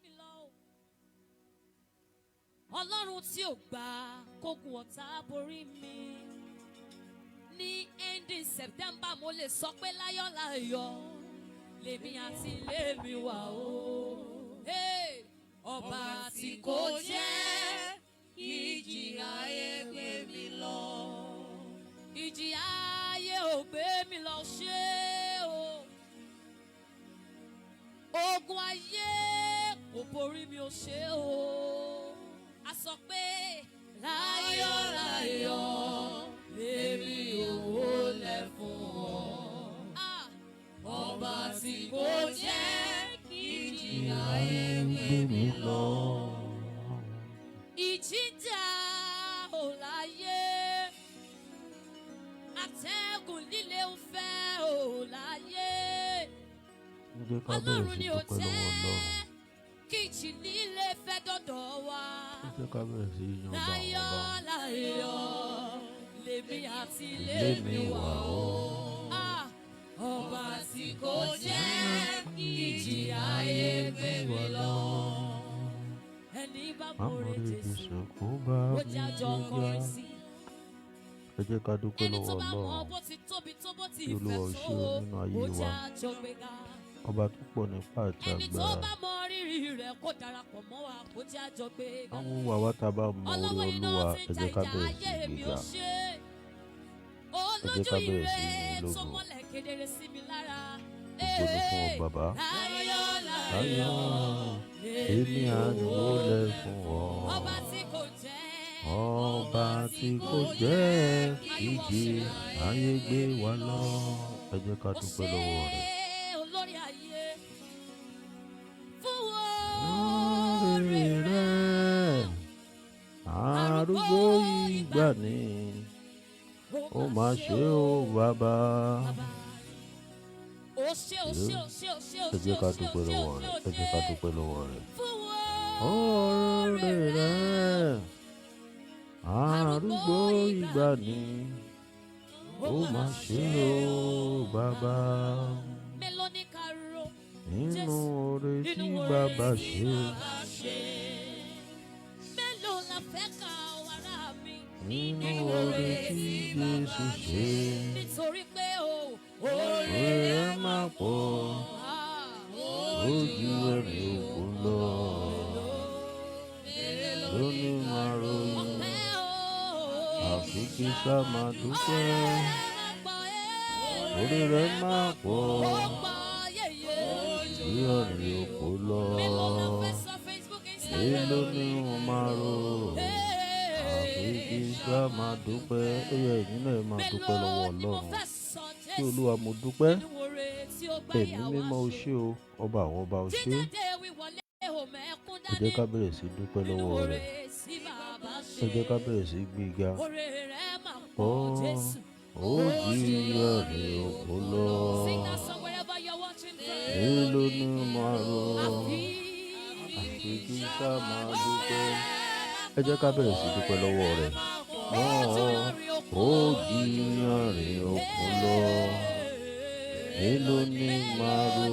mi lọ. Ọlọ́run tí ò gbà kógun ọ̀tá borí mi. Ní ending September mo lè sọ pé láyọ̀ láyọ̀ lèmi àti ilé mi wà o. Ọba tí kò jẹ́ ìjì ayé gbé mi lọ. Ìjì ayé ò gbé mi lọ ṣe o. Ogun ayé kò borí mi ò ṣe o. A sọ pé láyọ̀ láyọ̀ lèmi ò wólẹ̀ fún ọ. Ọba tí kò jẹ́ ìjì ayé gbé mi lọ. Ìjì jà ò láyé, atẹ́gùn líle ń fẹ́ ò láyé. Ọlọ́run ni ò tẹ́ kí ìjì líle fẹ́ dọ́dọ̀ wa. Láyọ̀ láyọ̀ lèmi àti ilé mi wà o. Ọba tí kò jẹ́ ìjì ayé gbé mi lọ. Ẹni bá mọ̀rẹ́ Jésù ó jẹ́ àjọ kọrin sí. Ẹ jẹ́ ká dúpẹ́ lọ́wọ́ Ọlọ́run. Kí Olúwa ó ṣe o nínú ayé wa. Ọba tó pọ̀ nípa àti Ẹni tó agbára. bá mọ rírì rẹ̀ kó darapọ̀ mọ́ wa kó jẹ́ àjọ gbé ga. Àwọn ohun àwa tá a bá mọ orí Olúwa, ẹ jẹ́ ká bẹ̀rẹ̀ sí í gbéga. Ẹ jẹ́ ká bẹ̀rẹ̀ sí í lógo. Ògo ni fún ọ bàbá. Láyọ̀ èmi àyànwólẹ̀ fún ọ. Ọba tí kò jẹ́ ìjì ayé gbé wa lọ. Ẹ jẹ́ ká dúpẹ́ lọ́wọ́ rẹ̀. Oore rẹ̀ arúgbó ìgbà ni ó máa ṣe ó bàbá. Ẹ jẹ́ ká dúpẹ́ lọ́wọ́ rẹ̀. Ẹ jẹ́ ká dúpẹ́ lọ́wọ́ rẹ̀. Oore rẹ̀ arúgbó ìgbà ni ó máa ṣe ó bàbá. Nínú oore tí bàbá ṣe. Nínú oore tí Jésù ṣe. Oore rẹ̀ máa pọ̀ ojú ẹ̀rí òkú lọ. Lónìí máa ròyìn àfi kí sá máa dúpẹ́. Oore rẹ̀ máa pọ̀ ojú ẹ̀rí òkú lọ. Èló ni wọ́n máa rò àfi kí sá máa dúpẹ́. Ẹyẹ ẹ̀yin náà máa dúpẹ́ lọ́wọ́ Ọlọ́run. Kí Olúwa mo dúpẹ́. Ẹ̀mí mímọ́ o ṣé o, ọba àwọn ọba o ṣé. Ẹ jẹ́ ká bẹ̀rẹ̀ sí dúpẹ́ lọ́wọ́ rẹ̀. Ẹ jẹ́ ká bẹ̀rẹ̀ sí gbéga. Ó jí ẹ̀rí òkú lọ. Èló ni máa rò àfi kí sá máa dúpẹ́. Ẹ jẹ́ ká bẹ̀rẹ̀ sí dúpẹ́ lọ́wọ́ rẹ̀. Ó jí ẹ̀rí òkú lọ. Èló ni máa rò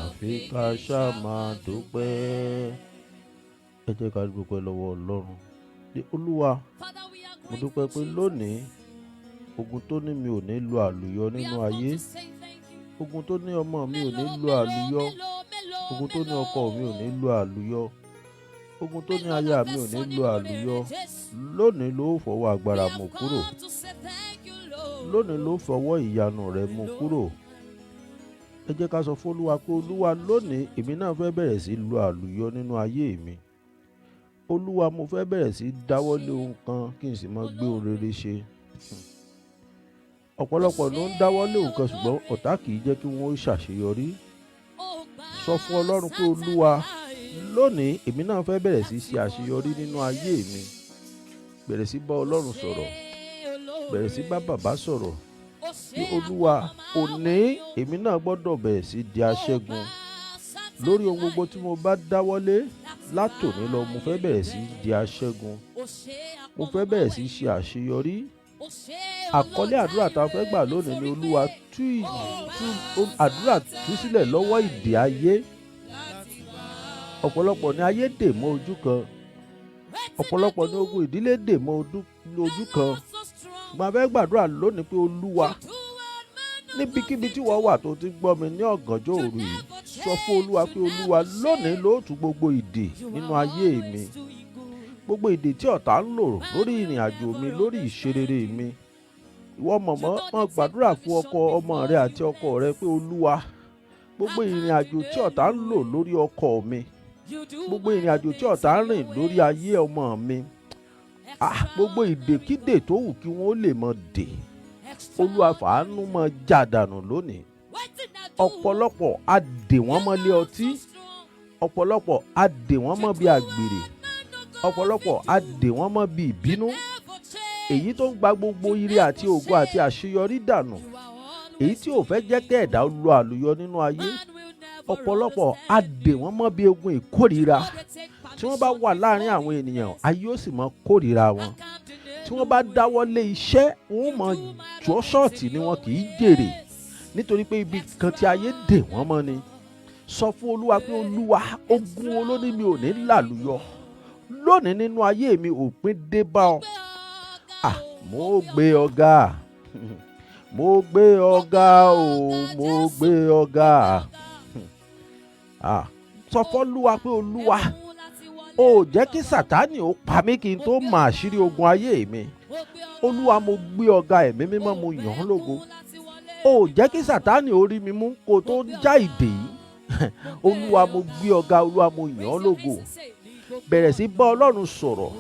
àfi ká sá máa dúpẹ́. Ẹ jẹ́ ká dúpẹ́ lọ́wọ́ Ọlọ́run. Olúwa, mo dúpẹ́ pé lónìí ogun tó ní mi ò ní lo àlùyọ nínú ayé, ogun tó ní ọmọ mi ò ní lo àlùyọ, ogun tó ní ọkọ mi ò ní lo àlùyọ, ogun tó ní aya mi ò ní lo àlùyọ. Lónìí ló fọwọ́ agbára mú kúrò. Lónìí ló fọwọ́ ìyanu rẹ̀ mú kúrò. Ẹ jẹ́ ká sọ fún Olúwa pé Olúwa lónìí èmi náà fẹ́ bẹ̀rẹ̀ sí lo àlùyọ nínú ayé mi. Olúwa mo fẹ́ bẹ̀rẹ̀ sí dáwọ́lé ohun kan kí n sì máa gbé ohun rere ṣe. Ọ̀pọ̀lọpọ̀ ló ń dáwọ́lé ohun kan ṣùgbọ́n ọ̀tá kì í jẹ́ kí wọ́n ṣàṣeyọrí. Sọ fún Ọlọ́run pé Olúwa lónìí èmi náà fẹ́ bẹ̀rẹ̀ sí ṣe àṣeyọrí nínú ayé mi. Bẹ̀rẹ̀ sí bá Ọlọ́run sọ̀rọ̀. Bẹ̀rẹ̀ sí bá bàbá sọ̀rọ̀. Kí Olúwa òní èmi náà gbọ́dọ̀ bẹ̀rẹ̀ sí di aṣẹ́gun. Lórí ohun gbogbo tí mo bá dáwọ́lé látòní lọ mo fẹ́ bẹ̀rẹ̀ sí di aṣẹ́gun. Mo fẹ́ bẹ̀rẹ̀ sí ṣe àṣeyọrí. Àkọlé àdúrà tá a fẹ́ gbà lónìí ni Olúwa àdúrà tú sílẹ̀ lọ́wọ́ ìdè ayé. ọ̀pọ̀lọpọ̀ ni ayé dè mọ́ ojú kan, ọ̀pọ̀lọpọ̀ ni ogun ìdílé dè mọ́ ojú kan. Ṣùgbọ́n a fẹ́ gbàdúrà lónìí pé Olúwa, níbikíbi tí wọ́n wà tó ti gbọ́ mi ní ọ̀gànjọ́ òru yìí, sọ fún Olúwa pé Olúwa lónìí ló tú gbogbo ìdè nínú ayé mi, gbogbo ìdè tí ọ̀tá ń lò lórí ìrìn àjò mi, lórí ìṣerere mi. Ìwọ mọ̀mọ́ máa gbàdúrà fún ọkọ ọmọ rẹ àti ọkọ rẹ pé Olúwa, gbogbo ìrìn àjò tí ọ̀tá ń lò lórí ọkọ mi, gbogbo ìrìn àjò tí ọ̀tá ń rìn lórí ayé ọmọ mi, gbogbo ìdèkídè tó wù kí wọ́n lè mọ dè, Olúwa fàánú mọ jádànù lónìí. Ọ̀pọ̀lọpọ̀ a dè wọ́n mọ́lé ọtí, ọ̀pọ̀lọpọ̀ a dè wọ́n mọ́ bí àgbèrè, ọ̀pọ̀lọpọ̀ a dè wọ́n mọ́ bí ìbínú, èyí tó ń gba gbogbo ire àti ògo àti àṣeyọrí dànù, èyí tí ò fẹ́ jẹ́ kí ẹ̀dá lo àlùyọ nínú ayé. Ọ̀pọ̀lọpọ̀ a dè wọ́n mọ́ bí ogun ìkórìíra, tí wọ́n bá wà láàrin àwọn ènìyàn ayé ó sì mọ kórìíra wọn. Tí wọ́n bá dáwọ́ lé iṣẹ́, wọ́n mọ jọ́ ṣọ́ọ̀tì ni wọn kì í jèrè, nítorí pé ibi kan tí ayé dè wọ́n mọ́ ni. Sọ fún Olúwa pé Olúwa, ogun olóní mi ò ní làlùyọ lónìí nínú ayé mi, òpin dé bá ọ. Mo gbé ọ̀gá, mo gbé ọ̀gá o, mo gbé ọ̀gá. Sọ fún Olúwa pé Olúwa, ó jẹ́ kí Sátánì ó pa mí kí n tó mọ àṣírí ogun ayé mi. Olúwa, mo gbé ọ̀gá, ẹ̀mí mímọ́, mo yàn án lógo. Ó jẹ́ kí Sátánì ó rí mi mú kó tó já ìdè yìí. Olúwa, mo gbé ọ̀gá, Olúwa, mo yàn án lógo. Bẹ̀rẹ̀ sí bá Ọlọ́run sọ̀rọ̀.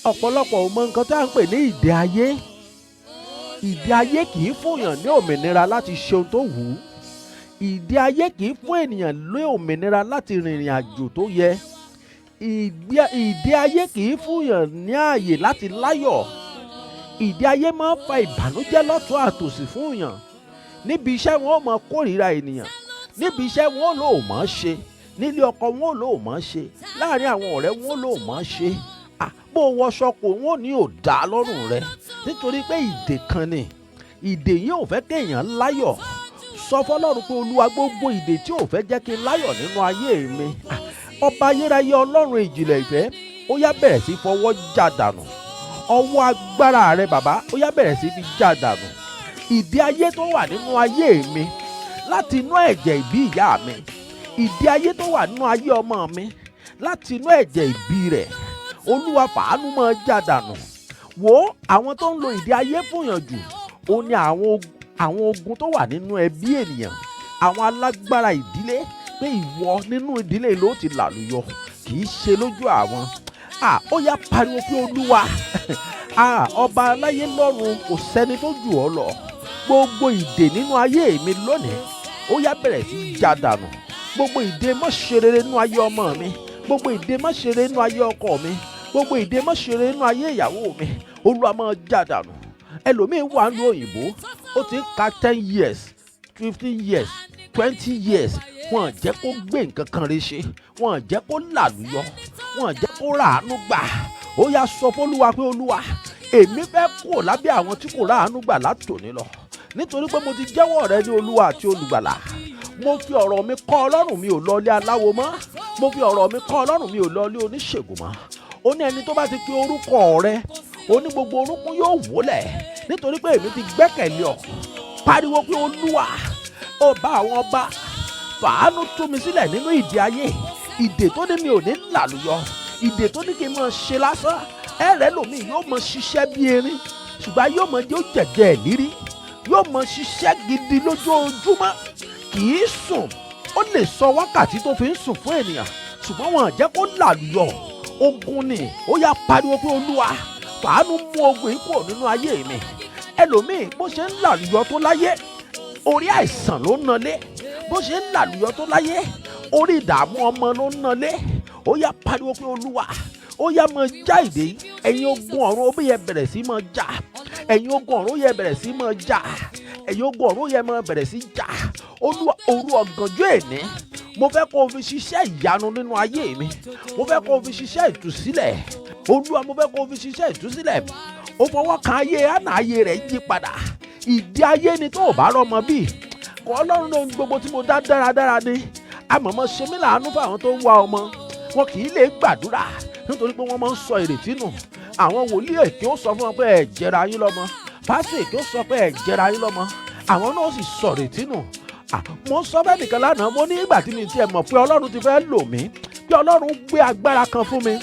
Ọ̀pọ̀lọpọ̀ ò mọ nǹkan tí a ń pè ní ìdè ayé. Ìdè ayé kì í fún èèyàn ní òmìnira láti ṣe ohun tó wù ú. Ìdè ayé kì í fún ènìyàn ní òmìnira láti rìnrìn àjò tó yẹ. Ìdè ayé kì í fún èèyàn ní ààyè láti láyọ̀. Ìdè ayé máa ń fa ìbànújẹ́ lọ́tún àtòsì fún èèyàn. Níbi iṣẹ́ wọn ò mọ kórìíra ènìyàn. Níbi iṣẹ́ wọn ò lò mọ́ ṣe. Nílé ọkọ wọn ò lò mọ́ ṣe. Láàárín àwọn ọ̀rẹ́ wọn ò lò mọ́ ṣe. Bó wọṣọ kò wọ́n ní ò dá lọ́rùn rẹ, nítorí pé ìdè kan ni. Ìdè yìí ò fẹ́ kéèyàn láyọ̀. Sọ fọ́lọ́run pé Olúwa, gbogbo ìdè tí ò fẹ́ jẹ́ kí n láyọ̀ nínú ayé mi, ọba ayérayé Ọlọ́run ìjìnlẹ̀ ìfẹ́, ó yá bẹ̀rẹ̀ sí fọwọ́ jádànù. Ọwọ́ agbára rẹ bàbá, ó yá bẹ̀rẹ̀ sí fi jádànù. Ìdè ayé tó wà nínú ayé mi láti inú ẹ̀jẹ̀ ìbí ìyá mi, ìdè ayé tó wà nínú ayé ọmọ mi láti inú ẹ̀jẹ̀ ìbí rẹ̀, Olúwa fàánú mọ́ jádànù. Wò ó, àwọn tó ń lo ìdè ayé fún yàn jù, ó ní àwọn ogun tó wà nínú ẹbí ènìyàn, àwọn alágbára ìdílé, pé ìwọ nínú ìdílé ló ti làlùyọ, kì í ṣe lójú àwọn. Ó yá pariwo pé Olúwa, ọba aláyé lọ́run, kò sẹ́ni tó jù ọ́ lọ. Gbogbo ìdè nínú ayé mi lónìí, ó yá bẹ̀rẹ̀ sí jádànù. Gbogbo ìdè má ṣe rere nínú ayé ọmọ mi, gbogbo ìdè má ṣe rere nínú ayé ọkọ mi, gbogbo ìdè má ṣe rere nínú ayé ìyàwó mi, Olúwa máa jádànù. Ẹlòmíì wà ní òyìnbó, ó ti ń ka 10 years, 15 years, 20 years, wọ́n jẹ́ kó gbé nǹkan kan rí ṣe, wọ́n jẹ́ kó làlùyọ, wọ́n jẹ́ kó ràánú gbà. Ó yá sọ fún Olúwa pé Olúwa, èmi fẹ́ kúrò lábẹ́ àwọn tí kò ràánú gbà látòní lọ, nítorí pé mo ti jẹ́wọ́ rẹ ní Olúwa àti Olùgbàlà. Mo fi ọ̀rọ̀ mi kọ́ Ọlọ́run, mi ò lọ ilé aláwo mọ́. Mo fi ọ̀rọ̀ mi kọ́ Ọlọ́run, mi ò lọ ilé oníṣègùn mọ́. Ó ní ẹni tó bá ti pe orúkọ rẹ, ó ní gbogbo orúnkún yóò wólẹ̀, nítorí pé èmi ti gbẹ́kẹ̀lé ọ. Pariwo pé Olúwa, ọba àwọn ọba, fàánú tú mi sílẹ̀ nínú ìdè ayé. Ìdè tó ní mi ò ní làlùyọ, ìdè tó ní kí n máa ṣe lásán. Ẹ̀rẹ́ lòmíì yóò máa ṣiṣẹ́ bí erin, ṣùgbọ́n yóò máa jẹ́ ó jẹ̀jẹ̀ ìlírí, yóò máa ṣiṣẹ́ gidi lójoojúmọ́, kì í sùn. Ó lè sọ wákàtí tó fi ń sùn fún ènìyàn, ṣùgbọ́n wọn jẹ́ kó làlùyọ. Ogun ni. Ó yá pariwo pé Olúwa, fàánú mú ogun yìí kúrò nínú ayé mi. Ẹlòmíì bó ṣe ń làlùyọ tó láyé, orí àìsàn ló ń nalé. Bó ṣe ń làlùyọ tó láyé, orí ìdààmú ọmọ ló ń nalé. Ó yá pariwo pé Olúwa, ó yá máa já ìdè yìí. Ẹ̀yin ogun ọ̀run, ó yẹ bẹ̀rẹ̀ sí máa já. Ẹ̀yin ogun ọ̀run, ó yẹ bẹ̀rẹ̀ sí máa já. Ẹ̀yin ogun ọ̀run, ó yẹ máa bẹ̀rẹ̀ sí já. Olúwa, òru ọ̀gànjọ́ èní, mo fẹ́ kó o fi ṣiṣẹ́ ìyanu nínú ayé mi. Mo fẹ́ kó o fi ṣiṣẹ́ ìtúsílẹ̀. Olúwa, mo fẹ́ kó o fi ṣiṣẹ́ ìtúsílẹ̀. Ó fọwọ́ kan ayé Hánà, ayé rẹ̀ yí padà. Ìdè ayé ni tó ò bá rọ́mọ bí. kọ́ Ọlọ́run lóhun gbogbo tí mo dá dáradára ni. Àmọ̀mọ́ ṣe mí láàánú fún àwọn tó ń wá ọmọ. Wọn kì í lè gbàdúrà nítorí pé wọ́n máa ń sọ ìrètí nù. Àwọn wòlíì èké ó sọ fún wọn pé ẹ jẹra yín lọ́mọ. Pásítọ̀ èké ó sọ pé ẹ jẹra yín lọ́mọ. Àwọn náà sì sọ ìrètí nù. Mo sọ bẹ́ẹ̀ nìkan lánàá, mo ní ìgbà tí mi tiẹ̀ mọ̀ pé Ọlọ́run ti fẹ́ lò mí, pé Ọlọ́run gbé agbára kan fún mi.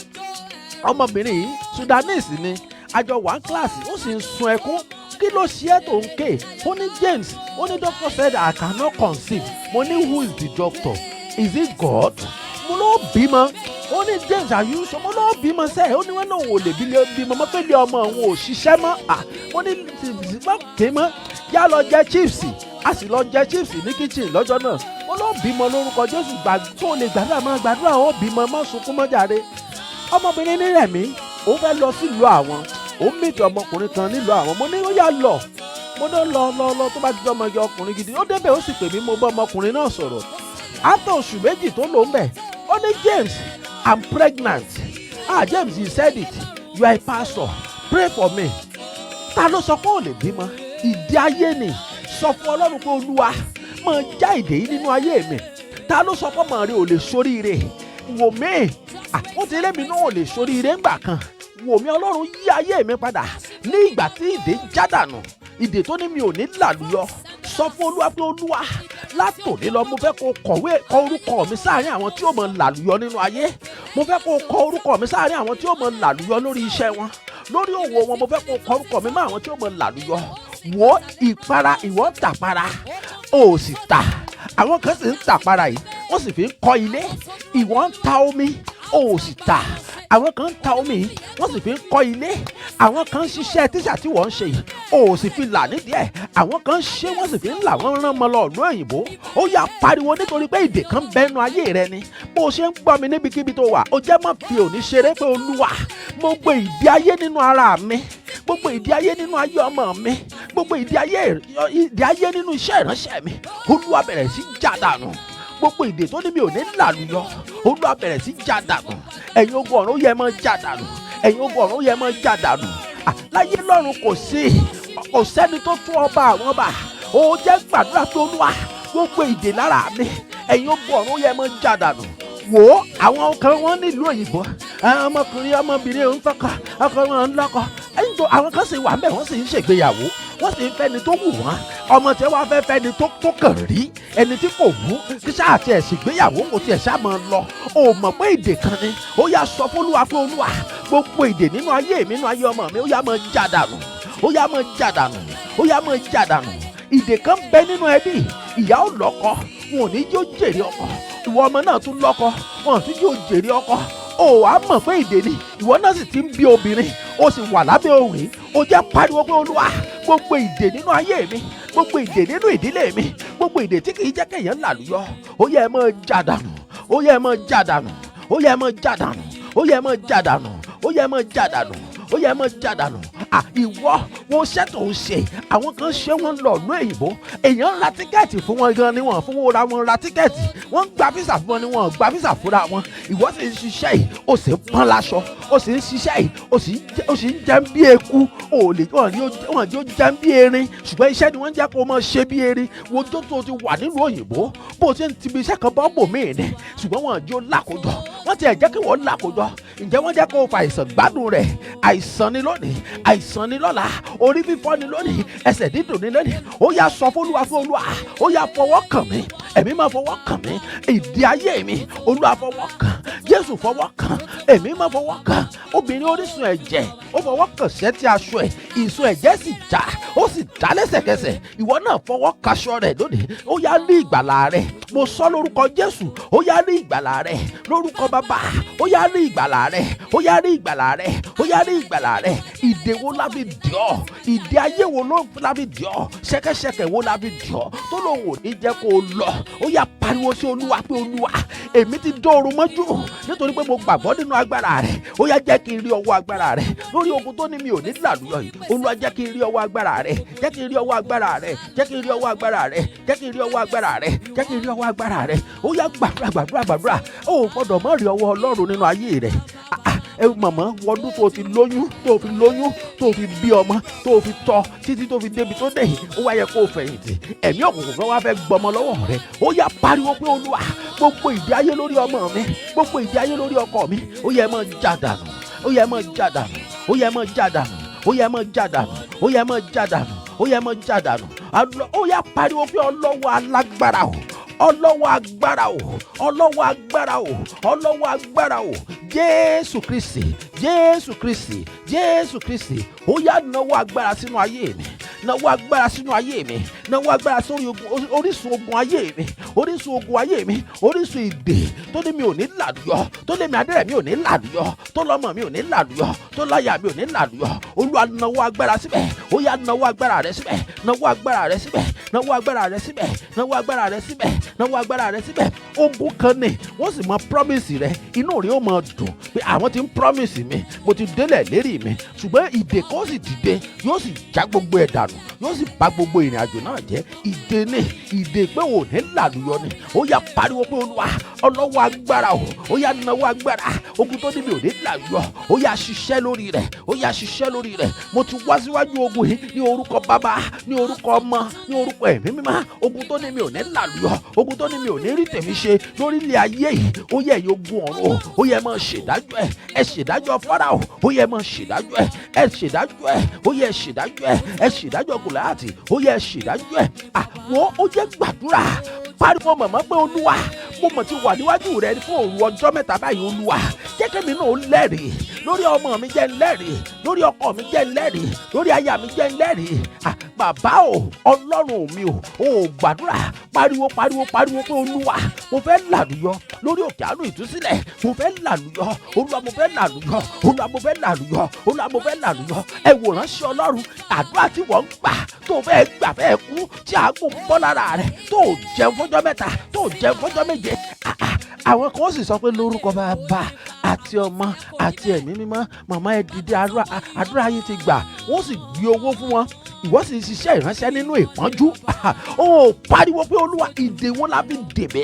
Ọmọbìnrin yìí Sudanese ni, àjọ wà kíláàsì, ó sì ń sun ẹkún. Kí ló ṣe é tó ń ké? Ó ní James, ó ní doctor said I cannot conceive. Mo ní who is the doctor? Is it God? Mo ló bímọ. Ó ní James àyùsọ, mo ló bímọ sẹ́ẹ̀. Ó ní wọ́n náà wò lè bímọ mọ́ pé ilé ọmọ òun ò ṣiṣẹ́ mọ́. Mo ní tìbìtìbọ́ ké mọ́. Yá lọ jẹ chips. A sì lọ jẹ chips ní kitchen lọ́jọ́ náà. Mo ló bímọ lórúkọ Jésù, tó lè gbàdúrà máa gbàdúrà ó bímọ mọ́ sunkún mọ́ jàre. Ọmọbìnrin ní Rẹ̀mí, ó fẹ́ lọ sílùú àwọn. Ó mìtì ọmọkùnrin kan nílùú àwọn. Mo ní ó yá lọ. Mo ní lọ tó bá ti jẹ́ ọmọge ọkùnrin gidi. Ó débẹ̀ ó sì pè mí, mo bá ọmọkùnrin náà sọ̀rọ̀. After oṣù méjì tó lò ń bẹ̀, ó ní James, I'm pregnant. James, he said it. You are a pastor. Pray for me. Ta ló sọ pé ò lè bímọ? Ìdí ayé ni. Sọ fún Ọlọ́run pé Olúwa máa já ìdè yìí nínú ayé mi. Ta ló sọ pé ọmọ rẹ ò lè ṣoríire? Wò mí. Ó ti lémi náà ò lè ṣoríire ńgbà kan. Wò mí, Ọlọ́run yí ayé mi padà ní ìgbà tí ìdè já dànù. Ìdè tó ní mi ò ní làlùyọ. Sọ fún Olúwa pé Olúwa látòní lọ mo fẹ́ kó kọ orúkọ mi sáàrin àwọn tí ó mọ làlùyọ nínú ayé. Mo fẹ́ kó kọ orúkọ mi sáàrin àwọn tí ó mọ làlùyọ lórí iṣẹ́ wọn, lórí òwò wọn. Mo fẹ́ kó kọ orúkọ mi mọ́ àwọn tí ó mọ làlùyọ. Wo ìpara, ìwọ ń tàpara, ó sì tà. Àwọn kan sì ń tàpara yìí, wọ́n sì fi ń kọ́ ilé. Ìwọ ń ta omi, ó sì tà. Àwọn kan ń ta omi, wọ́n sì fi ń kọ́ ilé. Àwọn kan ń ṣiṣẹ́ tíṣà tí wọ́n ń ṣe yìí, ó sì fi là nídìí ẹ̀. Àwọn kan ń ṣe, wọ́n sì fi ń là, wọ́n rán mọ́ lọ ìlú òyìnbó. Ó yá pariwo nítorí pé ìdè kan bẹnu ayé rẹ ni. Bó o ṣe ń gbọ́ mi níbikíbi tó wà, ó jẹ́ mọ́ fi òní ṣeré pé Olúwa, gbogbo ìdè ayé nínú ara mi, gbogbo ìdè ayé nínú ayé ọmọ mi, gbogbo ìdè ayé nínú iṣẹ́ ìránṣẹ́ mi, Olúwa bẹ̀rẹ̀ sí já dànù. Gbogbo ìdè tó ní mi ò ní làlùyọ, Olúwa bẹ̀rẹ̀ sí já dànù. Ẹ̀yin ogun ọ̀run ó yẹ mọ́ já dànù. Ẹ̀yin ogun ọ̀run ó yẹ mọ́ já dànù. Láyé lọ́run kò sẹ́ni tó tún ọba àwọn ọba. Ó jẹ́ gbàdúrà pé Olúwa gbogbo ìdè lára mi, ẹ̀yin ogun ọ̀run ó yẹ mọ́ já dànù. Wò ó, àwọn kan wọ́n nílùú òyìnbó, ọmọkùnrin ọmọbìnrin òun fọ́kọ, ọkọ wọn ń lọ́kọ. Àwọn kan sì wà ń bẹ̀, wọ́n sì ń ṣègbéyàwó, wọ́n sì ń fẹ́ni tó wù wọ́n. Ọmọ tí wọ́n fẹ́ fẹ́ni tó kàn rí, ẹni tí kò wú, kí sáà tiẹ̀ ṣègbéyàwó kò tiẹ̀ ṣáà máa lọ. O mọ̀ pé ìdè kan ni. Ó yá sọ fún Olúwa pé Olúwa gbogbo ìdè nínú ayé mi, nínú ayé ọmọ mi, ó yá máa já dànù. Ó yá máa já dànù. Ó yá máa já dànù. Ìdè kan bẹ nínú ẹbí. Ìyá ò lọ́kọ, wọn ò ní yóò jèrè ọkọ. Ìwọ ọmọ náà tún lọ́kọ, wọn ò tún yóò jèrè ọkọ. Ó wá mọ̀ pé ìdè ni. Ìwọ náà sì ti ń bí obìnrin, ó sì wà lábẹ́ ohùn yìí. Ó jẹ́ pariwo pé Olúwa gbogbo ìdè nínú ayé mi, gbogbo ìdè nínú ìdílé mi, gbogbo ìdè tí kì í jẹ́ kéèyàn làlùyọ, ó yẹ ẹ máa já dànù. Ó yẹ ẹ máa já dànù. Ó yẹ ẹ máa já dànù. Ó yẹ ẹ máa já dànù. Ó yẹ ẹ máa já dànù. Ó yẹ ẹ máa já dànù. Ìwọ wọn ṣẹ́ tó ń ṣe, àwọn kan ṣe wọn lọ ìlú òyìnbó. Èèyàn ń ra tíkẹ́ẹ̀tì fún wọn gan ni wọ́n fún wọn ra wọn ra tíkẹ́ẹ̀tì. Wọ́n ń gba físà fún wọn ni wọ́n gba físà fúnra wọn. Ìwọ sì ń ṣiṣẹ́ yìí, ó sì ń pọ́n láṣọ. Ó sì ń ṣiṣẹ́ yìí, ó sì ń jẹun bí eku. Wọ́n yóò jẹun bí erin, ṣùgbọ́n iṣẹ́ ni wọ́n jẹ́ kó máa ṣe bí erin. Wọ́n tó ti wà nílùú òyìnbó, bó ṣe ń tibi iṣẹ́ kan bọ́ bò míì ni, ṣùgbọ́n wọ́n yóò lákòjọ. Wọ́n ti ẹ̀ jẹ́ kí wọ́n lákòjọ. Ǹjẹ́ wọ́n jẹ́ kó o fa àìsàn gbádùn rẹ̀? Àìsàn ni lónìí, àìsàn ni lọ́la, orí fífọ́ ni lónìí, ẹsẹ̀ dídùn ni lónìí. Ó yá sọ fún Olúwa, ó yá fọwọ́ kàn mí, ẹ̀mí máa fọwọ́ kàn mí. Ìdí ayé mi, Olúwa fọwọ́ kàn. Jésù fọwọ́ kàn, ẹ̀mí máa fọwọ́ kàn. Obìnrin orísun ẹ̀jẹ̀, ó fọwọ́ kàn sẹ́tí aṣọ ẹ̀, ìsun ẹ̀jẹ̀ sì já, ó sì já lẹ́sẹ̀kẹsẹ̀. Ìwọ náà fọwọ́ kaṣọ rẹ̀ lónìí. Ó yá rí ìgbàlà rẹ̀. Mo sọ lórúkọ Jésù, ó yá rí ìgbàlà rẹ̀. Lórúkọ Bàbá, ó yá rí ìgbàlà rẹ̀. Ó yá rí ìgbàlà rẹ̀. Ó yá rí ìgbàlà rẹ̀. Ìdè wo la fi dì ọ́? Ìdè ayé wo ló la fi dì ọ́? Ṣẹ̀kẹ̀ṣẹ̀kẹ̀ wo la fi dì ọ́? Tó lóun ò ní jẹ́ kó o lọ. Ó yá pariwo sí Olúwa pé Olúwa, èmi ti dóoru mọ́jú nítorí pé mo gbàgbọ́ nínú agbára rẹ̀. Ó yá jẹ́ kí n rí ọwọ́ agbára rẹ̀ lórí ogun tó ní mi ò ní làlùyọ yìí. Olúwa jẹ́ kí n rí ọwọ́ agbára rẹ̀. Jẹ́ kí n rí ọwọ́ agbára rẹ̀. Jẹ́ kí n rí ọwọ́ agbára rẹ̀. Jẹ́ kí n rí ọwọ́ agbára rẹ̀. Jẹ́ kí n rí ọwọ́ agbára rẹ̀. Ó yá gbàdúrà. Ó gbọ́dọ̀ má rí ọwọ́ Ọlọ́run nínú ayé rẹ̀. màmá wọdún tó ti lóyún tó fi lóyún tó fi bí ọmọ tó fi tọ́ títí tó fi débi tó dé yìí ó wá yẹ kó o fẹ̀yìntì ẹ̀mí òkùnkùn fẹ́ wá fẹ́ gbọmọ lọ́wọ́ rẹ ó yá pariwo pé olúwa gbogbo ìdí ayé lórí ọmọ mi gbogbo ìdí ayé lórí ọkọ mi ó yẹ mọ́ já dànù ó yẹ mọ́ já dànù ó yẹ mọ́ já dànù ó yẹ mọ́ já dànù ó yẹ mọ́ já dànù ó yẹ mọ́ já dànù ó yá pariwo pé ọlọ́wọ́ alágbára o ọlọ́wọ́ agbára o ọlọ́wọ́ agbára o ọlọ́wọ́ agbára o Jésù Kristi Jésù Kristi Jésù Kristi ó yá nawọ́ agbára sínú ayé mi nawọ́ agbára sínú ayé mi nawọ́ agbára sórí orísun ogun ayé mi orísun ogun ayé mi orísun ìdè tó ní mi ò ní làlùyọ tó ní mi adẹ́rẹ̀ mi ò ní làlùyọ tó lọ́mọ mi ò ní làlùyọ tó láyà mi ò ní làlùyọ Olúwa nawọ́ agbára síbẹ̀ ó yá nawọ́ agbára rẹ síbẹ̀ nawọ́ agbára rẹ síbẹ̀ nawọ́ agbára rẹ síbẹ̀ nawọ́ agbára rẹ síbẹ̀ nawọ́ agbára rẹ síbẹ̀ ogun kan ní wọ́n sì mọ promise rẹ inú rẹ ó mọ dùn pé àwọn ti ń promise mi mo ti délẹ̀ lérí mi ṣùgbọ́n ìdè kan sì dìde yóò sì já gbogbo ẹ̀ dànù yóò sì bà gbogbo ìrìn àjò náà jẹ́ ìdè ní ìdè pé ò ní làlùyọ ni ó yá pariwo pé olúwa ọlọ́wọ́ agbára o ó yá nawọ́ agbára ogun tó níbi ò ní làlùyọ ó yá ṣiṣẹ́ lórí rẹ̀ ó yá ṣiṣẹ́ lórí rẹ̀ mo ti wá síwájú ogun yìí ní orúkọ bàbá ní orúkọ ọmọ ní orúkọ ẹ̀mí mímọ́ ogun tó níbi ò ní làlùyọ ogun tó níbi ò ní rí tèmi ṣe lórí ilé ayé yìí ó yẹ ẹ̀yin ogun ọ̀run ó yẹ máa ṣèdájọ́ ẹ ṣèdájọ́ Fáráò ó yẹ máa ṣèdájọ́ ẹ ṣèdájọ́ ẹ ó yẹ ṣèdájọ́ ẹ ṣèdájọ́ Gòláyátì ó yẹ ṣèdájọ́ ẹ àwọn ó jẹ́ gbàdúrà pariwo màmá pé olúwa mo mọ̀ ti wà níwájú rẹ fún òru ọjọ́ mẹ́ta báyìí olúwa jẹ́ kí mi náà ó lẹ́rìí lórí ọmọ mi jẹ́ lẹ́rìí lórí ọkọ mi jẹ́ lẹ́rìí lórí aya mi jẹ́ lẹ́rìí bàbá o ọlọ́run mi o ò gbàdúrà pariwo pé olúwa mo fẹ́ làlùyọ lórí òkè àánú ìtúsílẹ̀ mo fẹ́ làlùyọ olúwa mo fẹ́ làlùyọ olúwa mo fẹ́ làlùyọ olúwa mo fẹ́ làlùyọ ẹ wò ránṣẹ́ ọlọ́run àdúrà tí wọ́n ń gbà tó fẹ́ gbà fẹ́ kú tí àágùn bọ́ lára rẹ̀ tó jẹun fọ́jọ́ mẹ́ta tó jẹun fọ́jọ́ méje àwọn kan sì sọ pé lórúkọ bàbá àti ọmọ àti ẹ̀mí mímọ́ màmá ẹ dìde àdúrà yìí ti gbà wọ́n sì gbé owó fún wọn ìwọ sì ń ṣiṣẹ́ ìránṣẹ́ nínú ìpọ́njú ó pariwo pé olúwa ìdè wọn la fi dè mí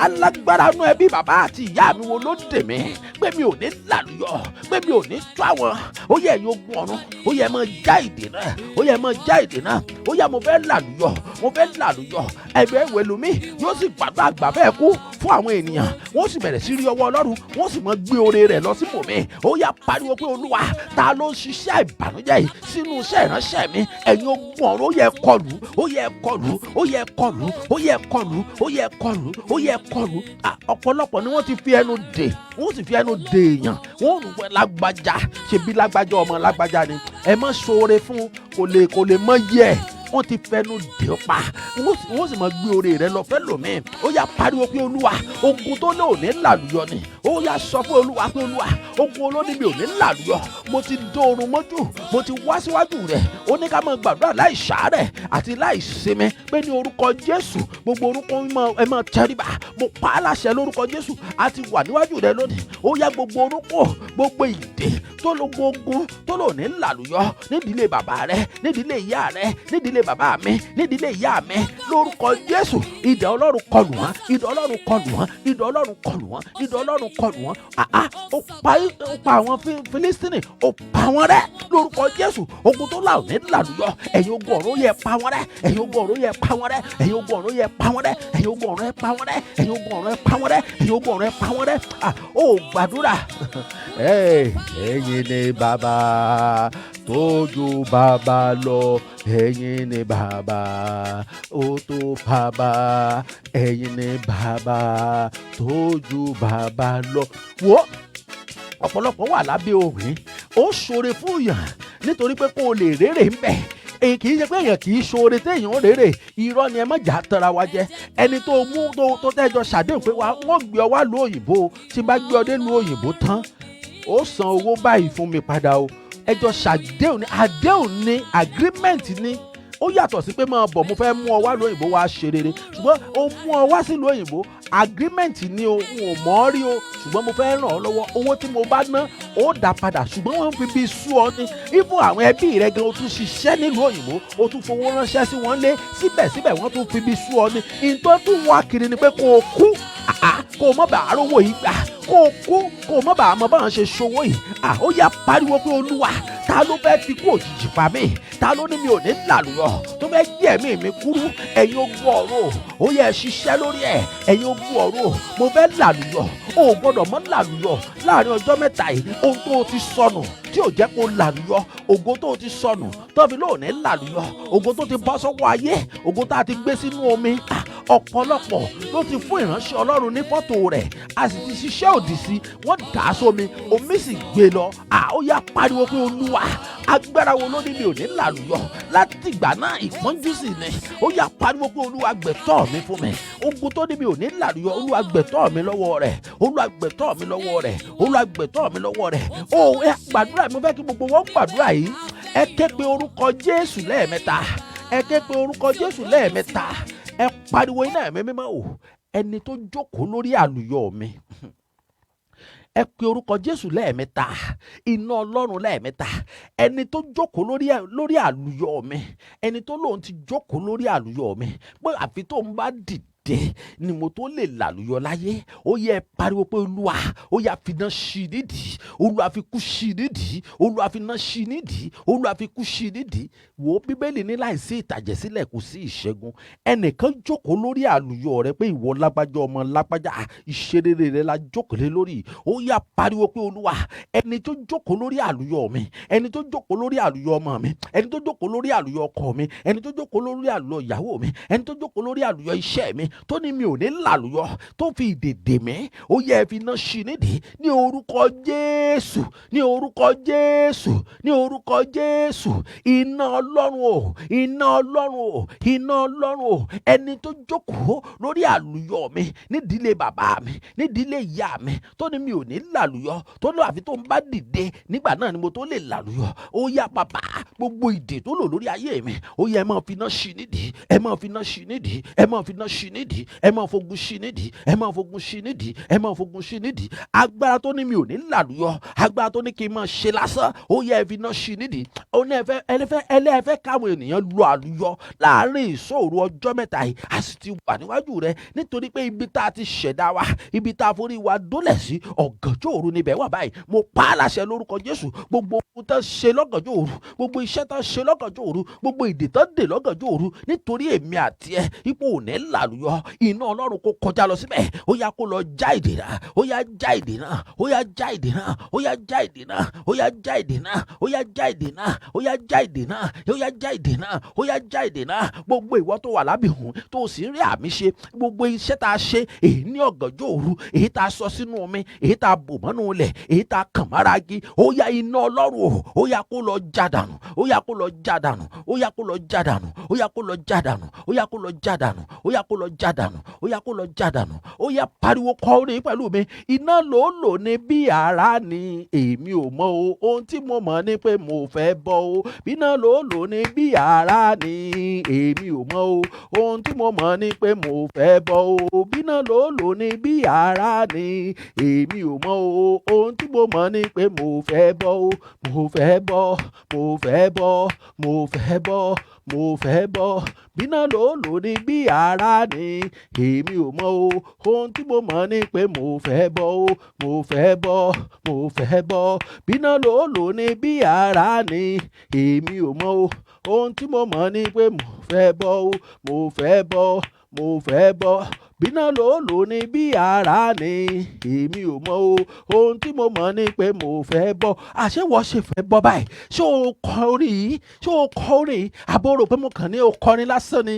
alágbára nú ẹbí bàbá àti ìyá mi wo ló dè mí pé mi ò ní làlùyọ pé mi ò ní tó àwọn ó yẹ ẹ̀yin ogun ọ̀run ó yẹ mọ já ìdè náà ó yẹ mọ já ìdè náà ó yẹ mo fẹ́ làlùyọ ẹgbẹ́ ìwẹ̀lùmí yóò sì gbàgbọ́ àgbà fẹ́ kú fún àwọn ènìyàn wọ́n sì bẹ̀rẹ̀ sí rí ọwọ́ ọlọ́run wọ́n sì mọ gbé oore rẹ̀ lọ sí bòmí ó yá pariwo pé olúwa ta ló ń ṣiṣẹ́ ìbànújẹ́ yìí sínú iṣẹ́ ìránṣẹ́ mi ẹ̀yin ogun ọ̀run ó yẹ kọlù ó yẹ kọlù ó yẹ kọlù ó yẹ kọlù ó yẹ kọlù ó yẹ kọlù ọ̀pọ̀lọpọ̀ ni wọ́n ti fi ẹnu dè wọ́n sì fi ẹnu dè èèyàn wọ́n rò pé lágbájá ṣebí lágbájá ọmọ lágbájá ni ẹ má ṣoore fún kò lè mọ yẹ wọ́n ti fẹnu dè pa wọ́n sì máa gbé oore rẹ lọ fẹ́ lòmíì ó yá pariwo pé olúwa ogun tó lé òní làlùyọ ni ó yá sọ fún olúwa pé olúwa ogun olóníbi òní làlùyọ mo ti dóorun mọ́jú mo ti wá síwájú rẹ̀ ó ní ká máa gbàdúrà láì ṣàárẹ̀ àti láì sinmi pé ní orúkọ Jésù gbogbo orúkọ ẹ máa tẹríba mo pa á láṣẹ lórúkọ Jésù a ti wà níwájú rẹ lónìí ó yá gbogbo orúkọ gbogbo ìdè tó lógun ogun tó lòní làlùyọ nídìílé bàbá rẹ nídìílé ìyá rẹ nídìílé bàbá mi nídìílé ìyá mi lórúkọ Jésù idà Ọlọ́run kọlù wọ́n idà Ọlọ́run kọlù wọ́n idà Ọlọ́run kọlù wọ́n idà Ọlọ́run kọlù wọ́n ó pa àwọn Fílístínì ó pa wọ́n rẹ́ lórúkọ Jésù ogun tó là ní làlùyọ ẹ̀yin ogun ọ̀run yẹ pa wọ́n rẹ́ ẹ̀yin ogun ọ̀run yẹ pa wọ́n rẹ́ ẹ̀yin ogun ọ̀run yẹ pa wọ́n rẹ́ ẹ̀yin ogun ọ̀run yẹ pa wọ́n rẹ́ ẹ̀yin ogun ọ̀run yẹ pa wọ́n rẹ́ ẹ̀yin ogun ọ̀run yẹ pa wọ́n rẹ́ ó gbàdúrà. ẹ̀yin ni bàbá tó ju bàbá lọ ẹ̀yin ni bàbá ó tó bàbá ẹ̀yin ni bàbá tó ju bàbá lọ. wo ọ̀pọ̀lọpọ̀ wà lábẹ́ òrìn ó ṣoore fún yàn nítorí pé kó o lè rérè ń bẹ̀ èyí kì í ṣe pé èèyàn kì í ṣoore téèyàn rérè irọ́ ni ẹ má jà tara wa jẹ ẹni tó mú tó tẹ́jọ ṣàdéhùn pé wọ́n gbé ọ wá lu òyìnbó tí n bá gbé ọ dé lu òyìnbó tán ó san owó báyìí fún mi padà o ẹjọ ṣàdéhùn ni àdéhùn ni agreement ni ó yàtọ̀ sí pé máa bọ̀ mo fẹ́ mú ọ wá lóyìnbó wá ṣe rere ṣùgbọ́n ó mú ọ wá sílùú òyìnbó agreement ni o n ò mọ̀ ọ́ rí o ṣùgbọ́n mo fẹ́ ràn ọ́ lọ́wọ́ owó tí mo bá ná ó dá padà ṣùgbọ́n wọ́n fi bí sú ọ ní even àwọn ẹbí rẹ gan o tún ṣiṣẹ́ nílùú òyìnbó o tún fowó ránṣẹ́ sí wọn lé síbẹ̀síbẹ̀ wọ́n tún fi bí sú ọ ní ìtọ́ tún wá kiri ni pé kó o kú kó o má bàa rówó yìí gbà, kó o kú kó o má bàa mọ báwọn ṣe ṣòwò yìí. Ó yá pariwo pé Olúwa, ta ló fẹ́ fi kú òjijì pa mí? Ta ló ní mi ò ní làlùyọ tó fẹ́ gbé ẹ̀mí mi kúrú? Ẹ̀yin ogun ọ̀run, ó yẹ ẹ ṣiṣẹ́ lórí ẹ̀. Ẹ̀yin ogun ọ̀run, mo fẹ́ làlùyọ. O ò gbọ́dọ̀ mọ́ làlùyọ láàrin ọjọ́ mẹ́ta yìí. Ohun tó o ti sọnù tí ò jẹ́ kó làlùyọ, ògo tó o ti sọnù tó fi lóòní làlùyọ, ògo tó ti bọ́ sọ́wọ́ ayé, ògo tá a ti gbé sínú omi. Ọ̀pọ̀lọpọ̀ ló ti fún ìránṣẹ́ Ọlọ́run ní fọ́tò rẹ̀, a sì ti ṣiṣẹ́ òdì sí, wọ́n dà á sómi, omi sì gbé lọ. Ó yá pariwo pé Olúwa, agbára wo ló ní mi ò ní làlùyọ? Láti ìgbà náà ìpọ́njú sì ni. Ó yá pariwo pé Olúwa gbẹ̀tọ́ mi fún mi. Ogun tó ní mi ò ní làlùyọ, Olúwa gbẹ̀tọ́ mi lọ́wọ́ rẹ̀. Olúwa gbẹ̀tọ́ mi lọ́wọ́ rẹ̀. Olúwa gbẹ̀tọ́ mi lọ́wọ́ rẹ̀. Ẹ gbàdúrà, mo fẹ́ kí gbogbo wọn gbàdúrà yìí. Ẹ ké pe orúkọ Jésù lẹ́ẹ̀mẹ́ta. Ẹ ké pe orúkọ Jésù lẹ́ẹ̀mẹ́ta. Ẹ pariwo iná ẹ̀mí mímọ́ o, ẹni tó jókòó lórí àlùyọ mi. Ẹ pe orúkọ Jésù lẹ́ẹ̀mẹ́ta, iná Ọlọ́run lẹ́ẹ̀mẹ́ta. Ẹni tó jókòó lórí àlùyọ mi, ẹni tó lóun ti jókòó lórí àlùyọ mi, pé àfi tó ń bá dìde ni mo tó lè làlùyọ láyé. Ó yẹ pariwo pé Olúwa, ó yá fi iná ṣí nídìí, Olúwa fi kú ṣí nídìí, Olúwa fi iná ṣí nídìí, Olúwa fi kú ṣí nídìí. Wo Bíbélì ní láìsí ìtàjẹ̀sílẹ̀ kò sí ìṣẹ́gun. Ẹnìkan jókòó lórí àlùyọ rẹ pé ìwọ lágbájá ọmọ lágbájá, ìṣerere rẹ la jókòó lé lórí. Ó yá pariwo pé Olúwa, ẹni tó jókòó lórí àlùyọ mi, ẹni tó jókòó lórí àlùyọ ọmọ mi, ẹni tó jókòó lórí àlùyọ ọkọ mi, ẹni tó jókòó lórí àlùyọ ìyàwó mi, ẹni tó jókòó lórí àlùyọ iṣẹ́ mi, tó ní mi ò ní làlùyọ, tó fi ìdèdè mi, ó yẹ fi iná ṣí nídìí ní orúkọ Jésù, ní orúkọ Jésù, ní orúkọ Jésù. Iná Ọlọ́run o, iná Ọlọ́run o, iná Ọlọ́run o. Ẹni tó jókòó lórí àlùyọ mi nídìílé bàbá mi, nídìílé ìyá mi, tó ní mi ò ní làlùyọ, tó ní àfi tó ń bá dìde nígbà náà ni mo tó lè làlùyọ. Ó yá bàbá, gbogbo ìdè tó lò lórí ayé mi, ó yẹ ẹ máa fi iná ṣí nídìí, ẹ máa fi iná ṣí nídìí, ẹ máa fi iná ṣí nídìí, ẹ máa fogun ṣí nídìí, ẹ máa fogun ṣí nídìí, ẹ máa fogun ṣí nídìí. Agbára tó ní mi ò ní làlùyọ, agbára tó ní kí n máa ṣe lásán, ó yẹ ẹ fi iná ṣí nídìí. Ó ní ẹlẹ́fẹ́ káwọn ènìyàn lo àlùyọ láàrin ìṣòro ọjọ́ mẹ́ta yìí, a sì ti wà níwájú rẹ, nítorí pé ibi tá a ti ṣẹ̀dá wa, ibi tá a forí wa dólẹ̀ sí, ọ̀gànjọ́ òru níbẹ̀ wà báyìí. Mo pa á láṣẹ lórúkọ Jésù, gbogbo ohun tó ṣe lọ́gànjọ́ òru, gbogbo iṣẹ́ tó ṣe lọ́gànjọ́ òru, gbogbo ìdè tó dè lọ́gànjọ́ òru, nítorí èmi àti ẹ ipò ò ní làlùyọ, iná Ọlọ́run kó kọjá lọ síbẹ̀. Ó yá kó lọ já ìdè náà, ó yá já ìdè náà, ó yá já ìdè náà, ó yá já ìdè náà, ó yá já ìdè náà, ó yá já ìdè náà, ó yá já ìdè náà, ó yá já ìdè náà, ó yá já ìdè náà. Gbogbo ìwọ tó wà lábẹ́ òun tó sì ń rí àmì ṣe, gbogbo iṣẹ́ tá a ṣe èyí ní ọ̀gànjọ́ òru, èyí tá a sọ sínú omi, èyí tá a bò mọ́nú ilẹ̀, èyí tá a kàn mára igi, ó yá iná Ọlọ́run o, ó yá kó lọ já dànù, ó yá kó lọ já dànù, ó yá kó lọ já dànù, ó yá kó lọ já dànù, ó yá kó lọ já dànù, ó yá kó lọ já dànù, ó yá kó lọ já dànù. Ó yá pariwo kọ orin pẹ̀lú mi. Iná ló lò ní bí ara ni èmi ò mọ̀ o, ohun tí mo mọ̀ ni pé mo fẹ́ bọ́ o. Iná ló lò ní bí ara ni èmi ò mọ̀ o, ohun tí mo mọ̀ ni pé mo fẹ́ bọ́ o. Iná ló lò ní bí ara ni èmi ò mọ̀ o, ohun tí mo mọ̀ ni pé mo fẹ́ bọ́ o. Mo fẹ́ bọ́, mo fẹ́ bọ́, mo fẹ́ bọ́, mo fẹ́ bọ́. Iná ló lò ní bí ara ni èmi ò mọ̀ o, ohun tí mo mọ̀ ni pé mo fẹ́ bọ́ o. Mo fẹ́ bọ́, mo fẹ́ bọ́. Iná ló lò ní bí ara ni èmi ò mọ̀ o, ohun tí mo mọ̀ ni pé mo fẹ́ bọ́ o. Mo fẹ́ bọ́, mo fẹ́ bọ́. Iná ló lò ní bí ara ni èmi ò mọ̀ o, ohun tí mo mọ̀ ni pé mo fẹ́ bọ́. Àṣé wọ́n ṣe fẹ́ bọ́ báyìí? Ṣé o kọ orin yìí? Ṣé o kọ orin yìí? Àbò rò pé mo kàn ní o kọrin lásán ni?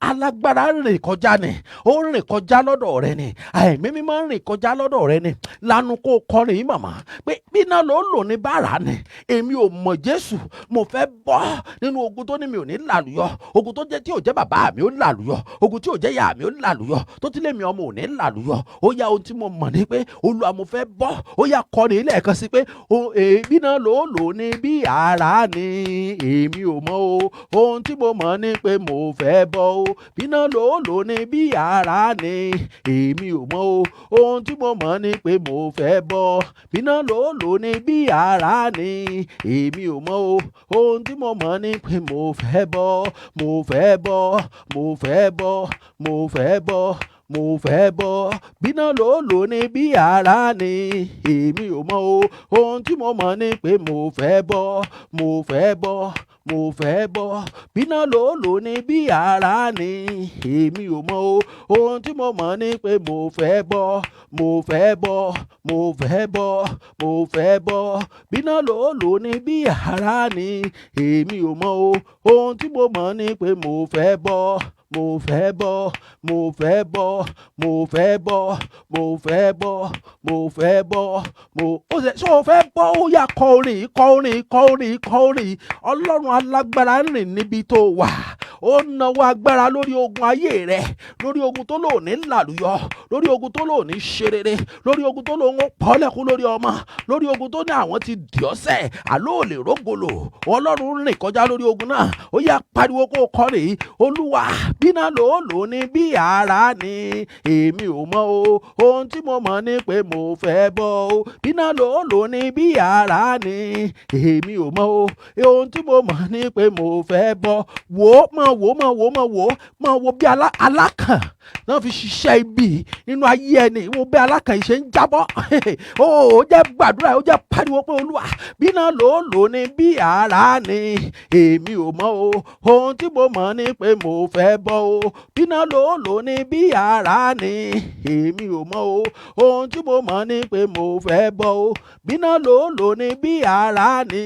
Alágbára rìn kọjá ni, ó rìn kọjá lọ́dọ̀ rẹ ni, Ẹ̀mí Mímọ́ rìn kọjá lọ́dọ̀ rẹ ni. Lanu kó kọrin yìí màmá, pé iná ló lò ní bára ni èmi ò mọ̀ Jésù, mo fẹ́ bọ́ nínú ogun tó ní mi ò ní làlùyọ, ogun tó jẹ́ tí ò jẹ́ bàbá mi ó làlùyọ, ogun tí ò jẹ́ ìyá mi ó làlùyọ, tó ti lé mi ọmọ ò ní làlùyọ. Ó yá ohun tí mo mọ̀ ni pé Olúwa mo fẹ́ bọ́. Ó yá kọrin lẹ́ẹ̀kan sí pé iná ló lò ní bí ara ni èmi ò mọ̀ o, ohun tí mo mọ̀ ni pé mo fẹ́ bọ́ o. Iná ló lò ní bí ara ni èmi ò mọ̀ o, ohun tí mo mọ̀ ni pé mo fẹ́ bọ́. Iná ló lò ní bí ara ni èmi ò mọ̀ o, ohun tí mo mọ̀ ni pé mo fẹ́ bọ́. Mo fẹ́ bọ́, mo fẹ́ bọ́, mo fẹ́ bọ́, mo fẹ́ bọ́ bíná ló lò ní bí ara ni èmi ò mọ̀ o ohun tí mo mọ̀ ni pé mo fẹ́ bọ́ mo fẹ́ bọ́ mo fẹ́ bọ́ bíná ló lò ní bí ara ni èmi ò mọ̀ o ohun tí mo mọ̀ ni pé mo fẹ́ bọ́ mo fẹ́ bọ́ mo fẹ́ bọ́ mo fẹ́ bọ́ bíná ló lò ní bí ara ni èmi ò mọ̀ o ohun tí mo mọ̀ ni pé mo fẹ́ bọ́ mo fẹ́ bọ́ mo fẹ́ bọ́ mo fẹ́ bọ́ mo fẹ́ bọ́ mo fẹ́ bọ́ mo ó ṣe ṣé o fẹ́ bọ́ ó yá kọ orin kọ orin kọ orin kọ orin ọlọ́run alágbára rìn níbi tó wà ó náwó agbára lórí ogun ayé rẹ lórí ogun tó lò ní làlùyọ lórí ogun tó lò ní ṣerere lórí ogun tó lò ń pọ́lẹ́kún lórí ọmọ lórí ogun tó ní àwọn ti dì ọ́ sẹ́ àló ò lè rógolo ọlọ́run rìn kọjá lórí ogun náà ó yá pariwo kó o kọ́ rèé olúwa bíná ló lò ní bí ara ni èmi ò mọ̀ o ohun tí mo mọ̀ ni pé mo fẹ́ bọ́ o bíná ló lò ní bí ara ni èmi ò mọ̀ o ohun tí mo mọ̀ ni pé mo fẹ́ bọ́ wò ó mọ̀ wò bí alákàn náà fi ṣiṣẹ́ ibi nínú ayé ẹni wo bí alákàn yìí ṣe ń jábọ́ ó jẹ́ gbàdúrà ó jẹ́ pariwo pé olúwa bíná ló lò ní bí ara ni èmi ò mọ̀ o ohun tí mo mọ̀ ni pé mo fẹ́ bọ́ o bíná ló lò ní bí ara ni èmi ò mọ̀ o ohun tí mo mọ̀ ni pé mo fẹ́ bọ́ o bíná ló lò ní bí ara ni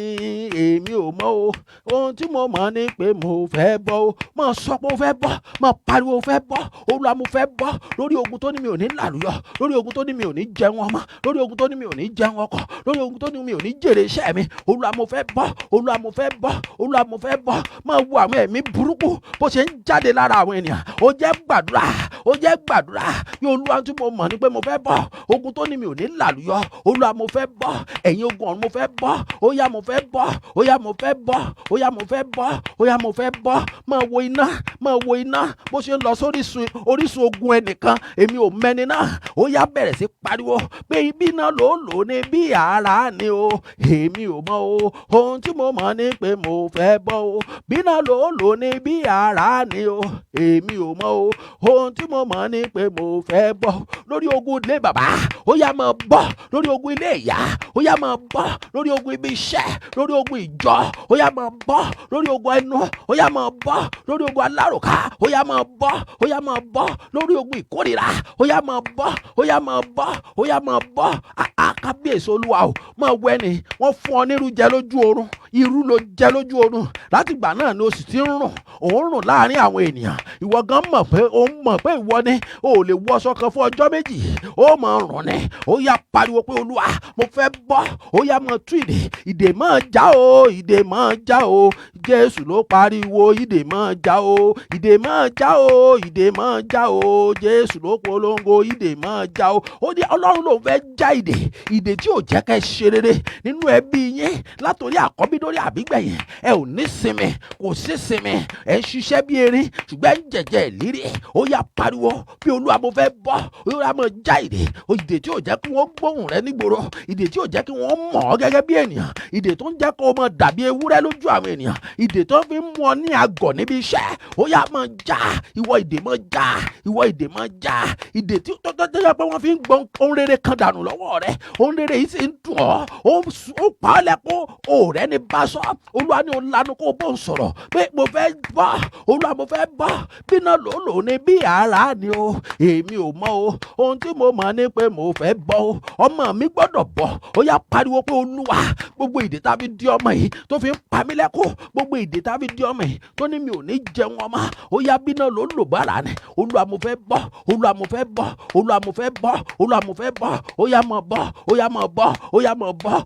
èmi ò mọ̀ o ohun tí mo mọ̀ ni pé mo fẹ́ bọ́ o mọ̀ sọ pé o fẹ́ bọ́ mọ̀ pariwo o fẹ́ bọ́ olúwa mo fẹ́ bọ́ lórí ogun tó ní mi ò ní làlùyọ lórí ogun tó ní mi ò ní jẹun ọmọ lórí ogun tó ní mi ò ní jẹun ọkọ lórí ogun tó ní mi ò ní jèrè iṣẹ́ mi olúwa mo fẹ́ bọ́ olúwa mo fẹ́ bọ́ olúwa mo fẹ́ bọ́ máa wo àwọn ẹ̀mí burúkú bó ṣe ń jáde lára àwọn ènìyàn ó jẹ́ gbàdúrà yóò olúwa tí mo mọ̀ ní pé mo fẹ́ bọ́ ogun tó ní mi ò ní làlùyọ olúwa mo fẹ́ bọ́ ẹ̀yin ogun ọ̀run mo fẹ́ bọ́ ó yá mo fẹ́ bọ́ ó yá mo fẹ́ bọ́ ó yá mo fẹ́ bọ́ ó yá mo fẹ́ bọ́ máa wo iná bó ṣe ń lọ sórísun orísun ogun ẹnìkan èmi ò mẹ́ni náà ó yá bẹ̀rẹ̀ sí pariwo pé ibi náà ló lò ní bí ara ni o èmi ò mọ̀ o ohun tí mo mọ̀ ni pé mo fẹ́ bọ́ o bí náà ló lò ní bí ara ni o èmi ò mọ̀ o ohun tí mo mọ̀ ni pé mo fẹ́ bọ́ lórí ogun ilé bàbá ó yá máa bọ́ lórí ogun ilé ìyá ó yá máa bọ́ lórí ogun ibi iṣẹ́ lórí ogun ìjọ ó yá máa bọ́ lórí ogun ẹnu ó yá máa bọ́ lórí ogun alárùká ó yá máa bọ́ ó yá máa bọ́ lórí ogun ìkórìíra ó yá máa bọ́ ó yá máa bọ́ ó yá máa bọ́ àkábíyèsí olúwa o máa wẹ ni wọ́n fún ọ nírú jẹ lójú oorun irú ló jẹ lójú oorun láti ìgbà náà ni o sì ti ń rùn òun rùn láàrin àwọn ènìyàn ìwọ gan mọ̀ pé ìwọ ni o ò lè wọṣọ kan fún ọjọ́ méjì ó máa rùn ni ó yá pariwo pé olúwa mo fẹ́ bọ́ ó yá máa tú ìdè máa já o ìdè máa já o jésù ló pariwo ìdè máa já o ìdè máa já o ìdè máa já o jésù ló polongo ìdè máa já o ó ní ọlọ́run ló fẹ́ já ìdè tí ò jẹ́ ká ẹ ṣe rere nínú ẹbí yín látòrí àkọ́bí lórí àbígbẹ̀yìn ẹ ò ní sinmi kò sí sinmi ẹ ń ṣiṣẹ́ bí erin ṣùgbọ́n ẹ ń jẹ̀jẹ̀ ìlérí ó yá pariwo bí olúwa mo fẹ́ bọ́ olúwa mo já ìdè tí ò jẹ́ kí wọ́n gbóhùn rẹ nígboro ìdè tí ò jẹ́ kí wọ́n mọ̀ ọ́ gẹ́gẹ́ bí ènìyàn ìdè tó ń jẹ́ kó o mọ dàbí ewúrẹ́ lójú àwọn ènìyàn ìdè tó fi ń mú ọ ní àgọ̀ níbi iṣẹ́ ó yá máa já ìwọ ìdè máa já ìwọ ìdè máa já ìdè tí tó jẹ́ pé wọ́n fi ń gbọ́n ohun rere kan dànù lọ́wọ́ rẹ ohun rere yìí sì ń dùn ọ́ ó pa ọ́ lẹ́kún òòrẹ́ ní bá sọ olúwa ní òun lanu kó o bó ń sọ̀rọ̀ pé mo fẹ́ bọ́ olúwa mo fẹ́ bọ́ bí náà ló lò ní bí ara ni o èmi ò mọ̀ o ohun tí mo mọ̀ ni pé mo fẹ́ bọ́ o ọmọ mi gbọ́dọ̀ bọ́ ó yá pariwo pé olúwa gbogbo ìdè tàbí di ọmọ yìí tó fi ń pa mí lẹ́kún gbogbo ìdè tàbí di ọmọ yìí tó ní mi ò ní jẹun ọmọ ó yá bí náà ló lò bára ni olúwa mo fẹ́ bọ́ olúwa mo fẹ́ bọ́ olúwa mo fẹ́ bọ́ olúwa mo fẹ́ bọ́ ó yá máa bọ́ ó yá máa bọ́ ó yá máa bọ́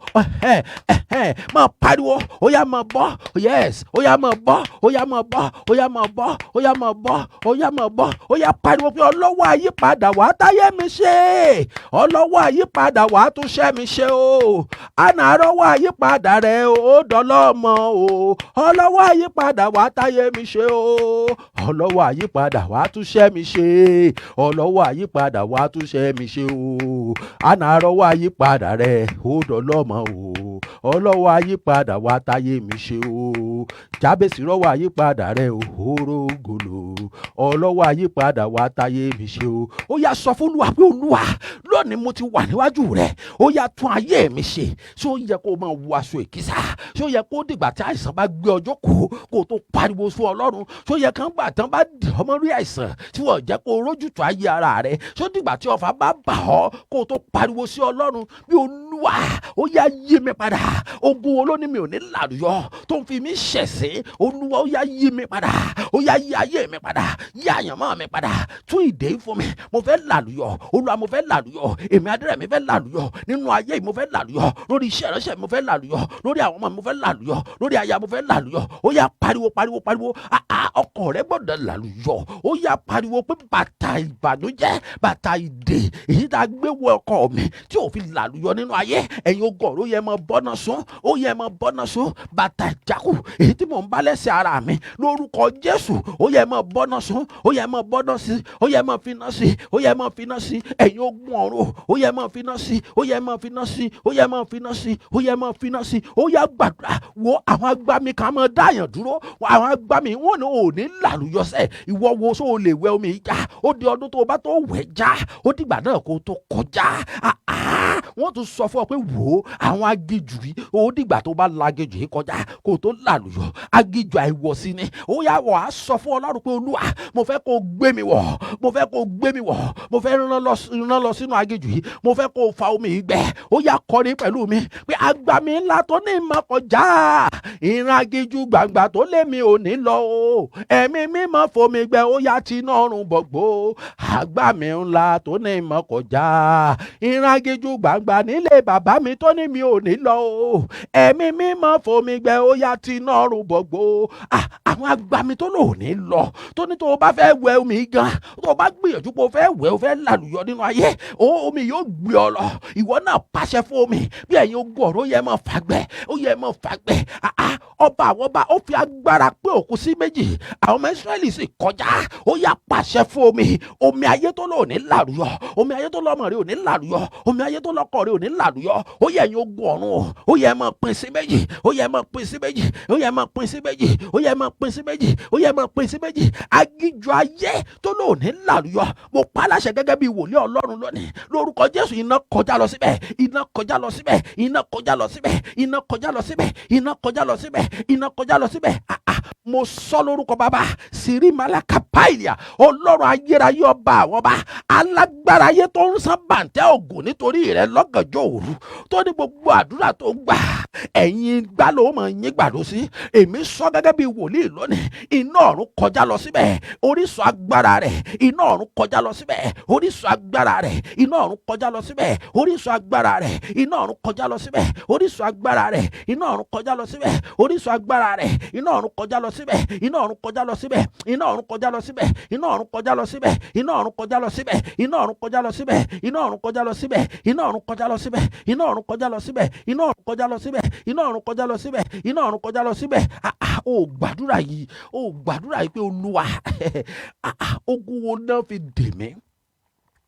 máa pariwo ó yá máa bọ́ yes ó yá máa bọ́ ó yá máa bọ́ ó yá máa bọ́ ó yá máa bọ́ ó yá máa bọ́ ó yá pariwo pé ọlọ́wọ́ àyípadà wàá táyé mi ṣe ọlọ́wọ́ àyípadà wàá tún ṣẹ́ mi ṣe o àná àrọ́wọ́ àyípadà rẹ̀ ó dọ́lọ́mọ o ọlọ́wọ́ àyípadà wàá táyé mi ṣe o ọlọ́wọ́ àyípadà wàá tún ṣẹ́ mi ṣe ọlọ́wọ́ àyípadà wàá tún ṣẹ́ mi ṣe o àná àrọ́wọ́ àyípadà rẹ̀ ó dọ́lọ́mọ o ọlọ́wọ́ àyípadà wàá táyé mi ṣe o jábèsì rọ́wọ́ àyípadà rẹ̀ ó rógòlò ọlọ́wọ́ àyípadà wá táyé mi ṣe o. Ó yá sọ fún Olúwa pé Olúwa lónìí mo ti wà níwájú rẹ, ó yá tún ayé mi ṣe. Ṣé ó yẹ kó o máa wọ aṣọ ìkísà? Ṣé ó yẹ kó dìgbà tí àìsàn bá gbé ọjọ́ kó o tó pariwo fún Ọlọ́run? Ṣé ó yẹ kán gbà tán bá dì ọmọ rí àìsàn tí wọ́n jẹ́ kó o rójútùú ayé ara rẹ? Ṣé ó dìgbà tí ọfà bá bà ọ́ kó o tó pariwo sí Ọlọ́run bí Olúwa ó yá yí mi padà? Ogun wo ló ní mi ò ní làlùyọ tó ń fi mí ṣẹ̀sín? Olúwa ó yá yí mi padà, ó yá yí ayé mi padà, yí àyànmọ́ mi padà, tún ìdè fún mi. Mo fẹ́ làlùyọ, Olúwa mo fẹ́ làlùyọ, èmi Adura mi fẹ́ làlùyọ nínú ayé mo fẹ́ làlùyọ, lórí iṣẹ́ ìránṣẹ́ mo fẹ́ làlùyọ, lórí àwọn ọmọ mi mo fẹ́ làlùyọ, lórí aya mo fẹ́ làlùyọ. Ó yá pariwo pariwo pariwo, ọkọ rẹ gbọ́dọ̀ làlùyọ. Ó yá pariwo pé bàtà ìbànújẹ́, bàtà ìdè èyí tá a gbé wọ ọkọ mi tí ò fi làlùyọ nínú ayé, ẹ̀yin ogun ó yẹ mọ bọ́nà sún, ó yẹ mọ bọ́nà sún. Bàtà ìjákù èyí tí mò ń bá lẹ́sẹ̀ ara mi lórúkọ Jésù, ó yẹ mọ bọ́nà sún, ó yẹ mọ bọ́nà sí, ó yẹ mọ finá sí, ó yẹ mọ finá sí. Ẹ̀yin ogun ọ̀run ó yẹ mọ finá sí, ó yẹ mọ finá sí, ó yẹ mọ finá sí, ó yẹ mọ finá sí. Ó yá gbàdúrà. Wo àwọn agbami kan mọ dáyàn dúró, àwọn agbami wọn ní ò ní làlùyọ sẹ. Ìwọ wo so lè wẹ omi já? Ó di ọdún tó bá tó wẹ̀ já, ó dìgbà náà kó tó kọjá. Wọ́n tún sọ fún ọ pé wò ó àwọn agijù yìí, ó dìgbà tó bá la agijù yìí kọjá kó tó làlùyọ. Agijù àìwọ̀sí ni. Ó yá wọ̀ á sọ fún Ọlọ́run pé Olúwa mo fẹ́ kó gbé mi wọ̀, mo fẹ́ kó gbé mi wọ̀, mo fẹ́ rán lọ sínú agijù yìí, mo fẹ́ kó fa omi yìí gbẹ. Ó yá kọrin pẹ̀lú mi pé agbami ńlá tó ní ìmọ̀ kọjá, ìran agijù gbàngbà tó lé mi ò ní lọ o. Ẹ̀mí mímọ́ fomi gbẹ, ó yá ti nọ́rùn bọ̀gbó. Agbami ńlá tó ní ìmọ̀ kọjá, ìran agijù gbàngbà nílé bàbá mi tó ní mi ò ní lọ o. Ẹ̀mí mímọ́ fomi gbẹ, ó yá ti nọ́rùn bọ̀gbó. Àwọn agbami tó lò ní lọ, tó ní tó o bá fẹ́ wẹ omi gan, tó o bá gbìyànjú pé o fẹ́ wẹ, o fẹ́ làlùyọ nínú ayé, omi yóò gbé ọ lọ. Ìwọ náà pàṣẹ fún omi bí ẹ̀yin ogun ọ̀run ó yẹ mọ́ fàgbẹ́, ó yẹ mọ́ fàgbẹ́. Ọba àwọn ọba ó fi agbára pé òkú sí méjì, àwọn ọmọ Ísírẹ́lì sì kọjá. Ó yá pàṣẹ fún omi, omi ayé tó lò ní làlùyọ, omi ayé tó lọ́mọ rẹ ò ní làlùyọ, omi ayé tó lọ́kọ rẹ ò ní làlùyọ. Ó yẹ ẹ̀yin ogun ọ̀run ó yẹ mọ́ pín sí méjì, ó yẹ mọ́ pín sí méjì, ó yẹ mọ́ pín sí méjì, ó yẹ mọ́ pín sí méjì, ó yẹ mọ́ pín sí méjì. Agijù ayé tó lò ní làlùyọ, mo pa á láṣẹ gẹ́gẹ́ bí wòlíì Ọlọ́run lónìí lórúkọ Jésù. Iná kọjá lọ síbẹ̀, iná kọjá lọ síbẹ̀, iná kọjá lọ síbẹ̀, iná kọjá lọ síbẹ̀, iná kọjá lọ síbẹ̀, iná kọjá lọ síbẹ̀. Mo sọ lórúkọ bàbá sírí malaka pailia, Ọlọ́run ayérayé ọba àwọn ọba, alágbára ayé tó ń san bàǹtẹ́ ògùn nítorí rẹ lọ́gànjọ́ òru, tó ní gbogbo àdúrà tó ń gbà ẹ̀yin gbá ló mọ̀ yín gbàdó sí. Èmi sọ gẹ́gẹ́ bí wòlíì lónìí, iná ọ̀run kọjá lọ síbẹ̀, orísun agbára rẹ̀, iná ọ̀run kọjá lọ síbẹ̀, orísun agbára rẹ̀, iná ọ̀run kọjá lọ síbẹ̀, orísun agbára rẹ̀, iná ọ̀run kọjá lọ síbẹ̀, orísun agbára rẹ̀, iná ọ̀run kọjá lọ síbẹ̀, orísun agbára rẹ̀, iná ọ̀run kọjá lọ síbẹ̀, iná ọ̀run kọjá lọ síbẹ̀, iná ọ̀run kọjá lọ síbẹ̀, iná ọ̀run kọjá lọ síbẹ̀, iná ọ̀run kọjá lọ síbẹ̀, iná ọ̀run kọjá lọ síbẹ̀, iná ọ̀run kọjá lọ síbẹ̀, iná ọ̀run kọjá lọ síbẹ̀, iná ọ̀run kọjá lọ síbẹ̀, iná ọ̀run kọjá lọ síbẹ̀, iná ọ̀run kọjá lọ síbẹ̀, iná ọ̀run kọjá lọ síbẹ̀. Ó gbàdúrà yìí, ó gbàdúrà yìí pé Olúwa ogun wo náà fi dè mí,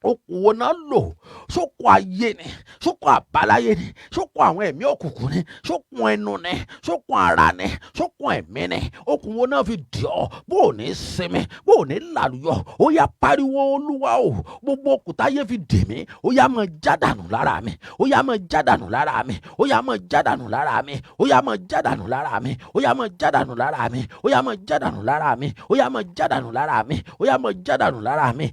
okùn wo náà lò, sókun ayé ni, sókun àbáláyé ni, sókun àwọn ẹ̀mí òkùnkùn ni, sókun ẹnu ni, sókun ara ni, sókun ẹ̀mí ni. Okùn wo náà fi dì ọ́ bó ò ní sinmi, bó ò ní làlùyọ. Ó yá pariwo Olúwa o, gbogbo okùn táyé fi dè mí, ó yá máa jádànù lára mi, ó yá máa jádànù lára mi, ó yá máa jádànù lára mi, ó yá máa jádànù lára mi, ó yá máa jádànù lára mi, ó yá máa jádànù lára mi, ó yá máa jádànù lára mi, ó yá máa jádànù lára mi.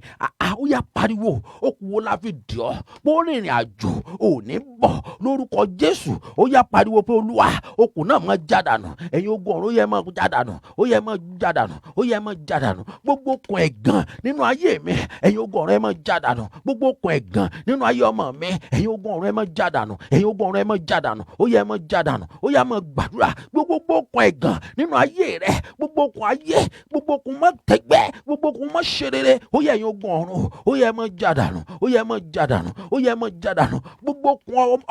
Ó yá pariwo, okùn wo la fi dì ọ́ bó rìnrìn àjò ò ní bọ̀ lórúkọ Jésù. Ó yá pariwo pé Olúwa okùn náà máa jádànù. Ẹ̀yin ogun ọ̀run ó yẹ máa jádànù, ó yẹ máa jádànù, ó yẹ máa jádànù. Gbogbo okùn ẹ̀gàn nínú ayé mi, ẹ̀yin ogun ọ̀run ẹ máa jádànù. Gbogbo okùn ẹ̀gàn nínú ayé ọmọ mi, ẹ̀yin ogun ọ̀run ẹ máa jádànù, ẹ̀yin ogun ọ̀run ẹ máa jádànù. Ó yẹ máa jádànù, ó yẹ máa gbàdúrà. Gbogbo okùn ẹ̀gàn nínú ayé rẹ, gbogbo okùn ayé, gbogbo okùn má tẹ̀gbẹ́, gbogbo okùn má ṣe rere, ó yẹ ẹ̀yin ogun ọ̀run, ó yẹ máa jádànù, ó yẹ mọ́ jádànù, ó yẹ mọ́ jádànù. Gbogbo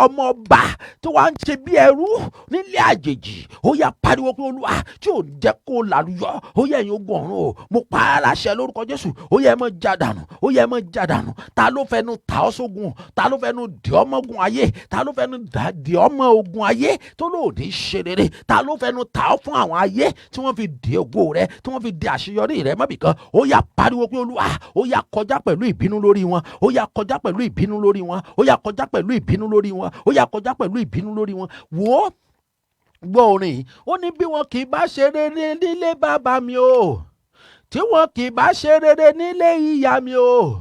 ọmọ ọba tí wàá ń ṣe bí ẹrú nílé àjèjì, ó yá pariwo pé Olúwa tí ò jẹ́ kó làlùyọ, ó yẹ ẹ̀yin ogun ọ̀run o, mo pa á láṣẹ lórúkọ Jésù, ó yẹ mọ́ jádànù, ó yẹ mọ́ jádànù. Ta ló fẹnu ta ọ́ sógun? Ta ló fẹnu dì ọ́ mọ́ ogun ayé? Ta ló fẹnu dì ọ́ mọ́ ogun ayé tó lòdì ṣe rere? Ta ló fẹnu ta ọ́ fún àwọn ayé tí wọ́n fi dì ògo rẹ, tí wọ́n fi dì àṣeyọrí rẹ mọ́bìkan? Ó yá pariwo pé Olúwa, ó yá kọjá pẹ̀lú ìbínú lórí wọn, ó yá kọjá pẹ̀lú ìbínú lórí wọn, ó yá kọjá pẹ̀lú ìbínú lórí wọn, ó yá kọjá pẹ̀lú ìbínú lórí wọn. Wò ó, gbọ́ orin, ó ní bí wọn kì í bá ṣe rere nílé bàbá mi o, tí wọn kì í bá ṣe rere nílé ìyá mi o,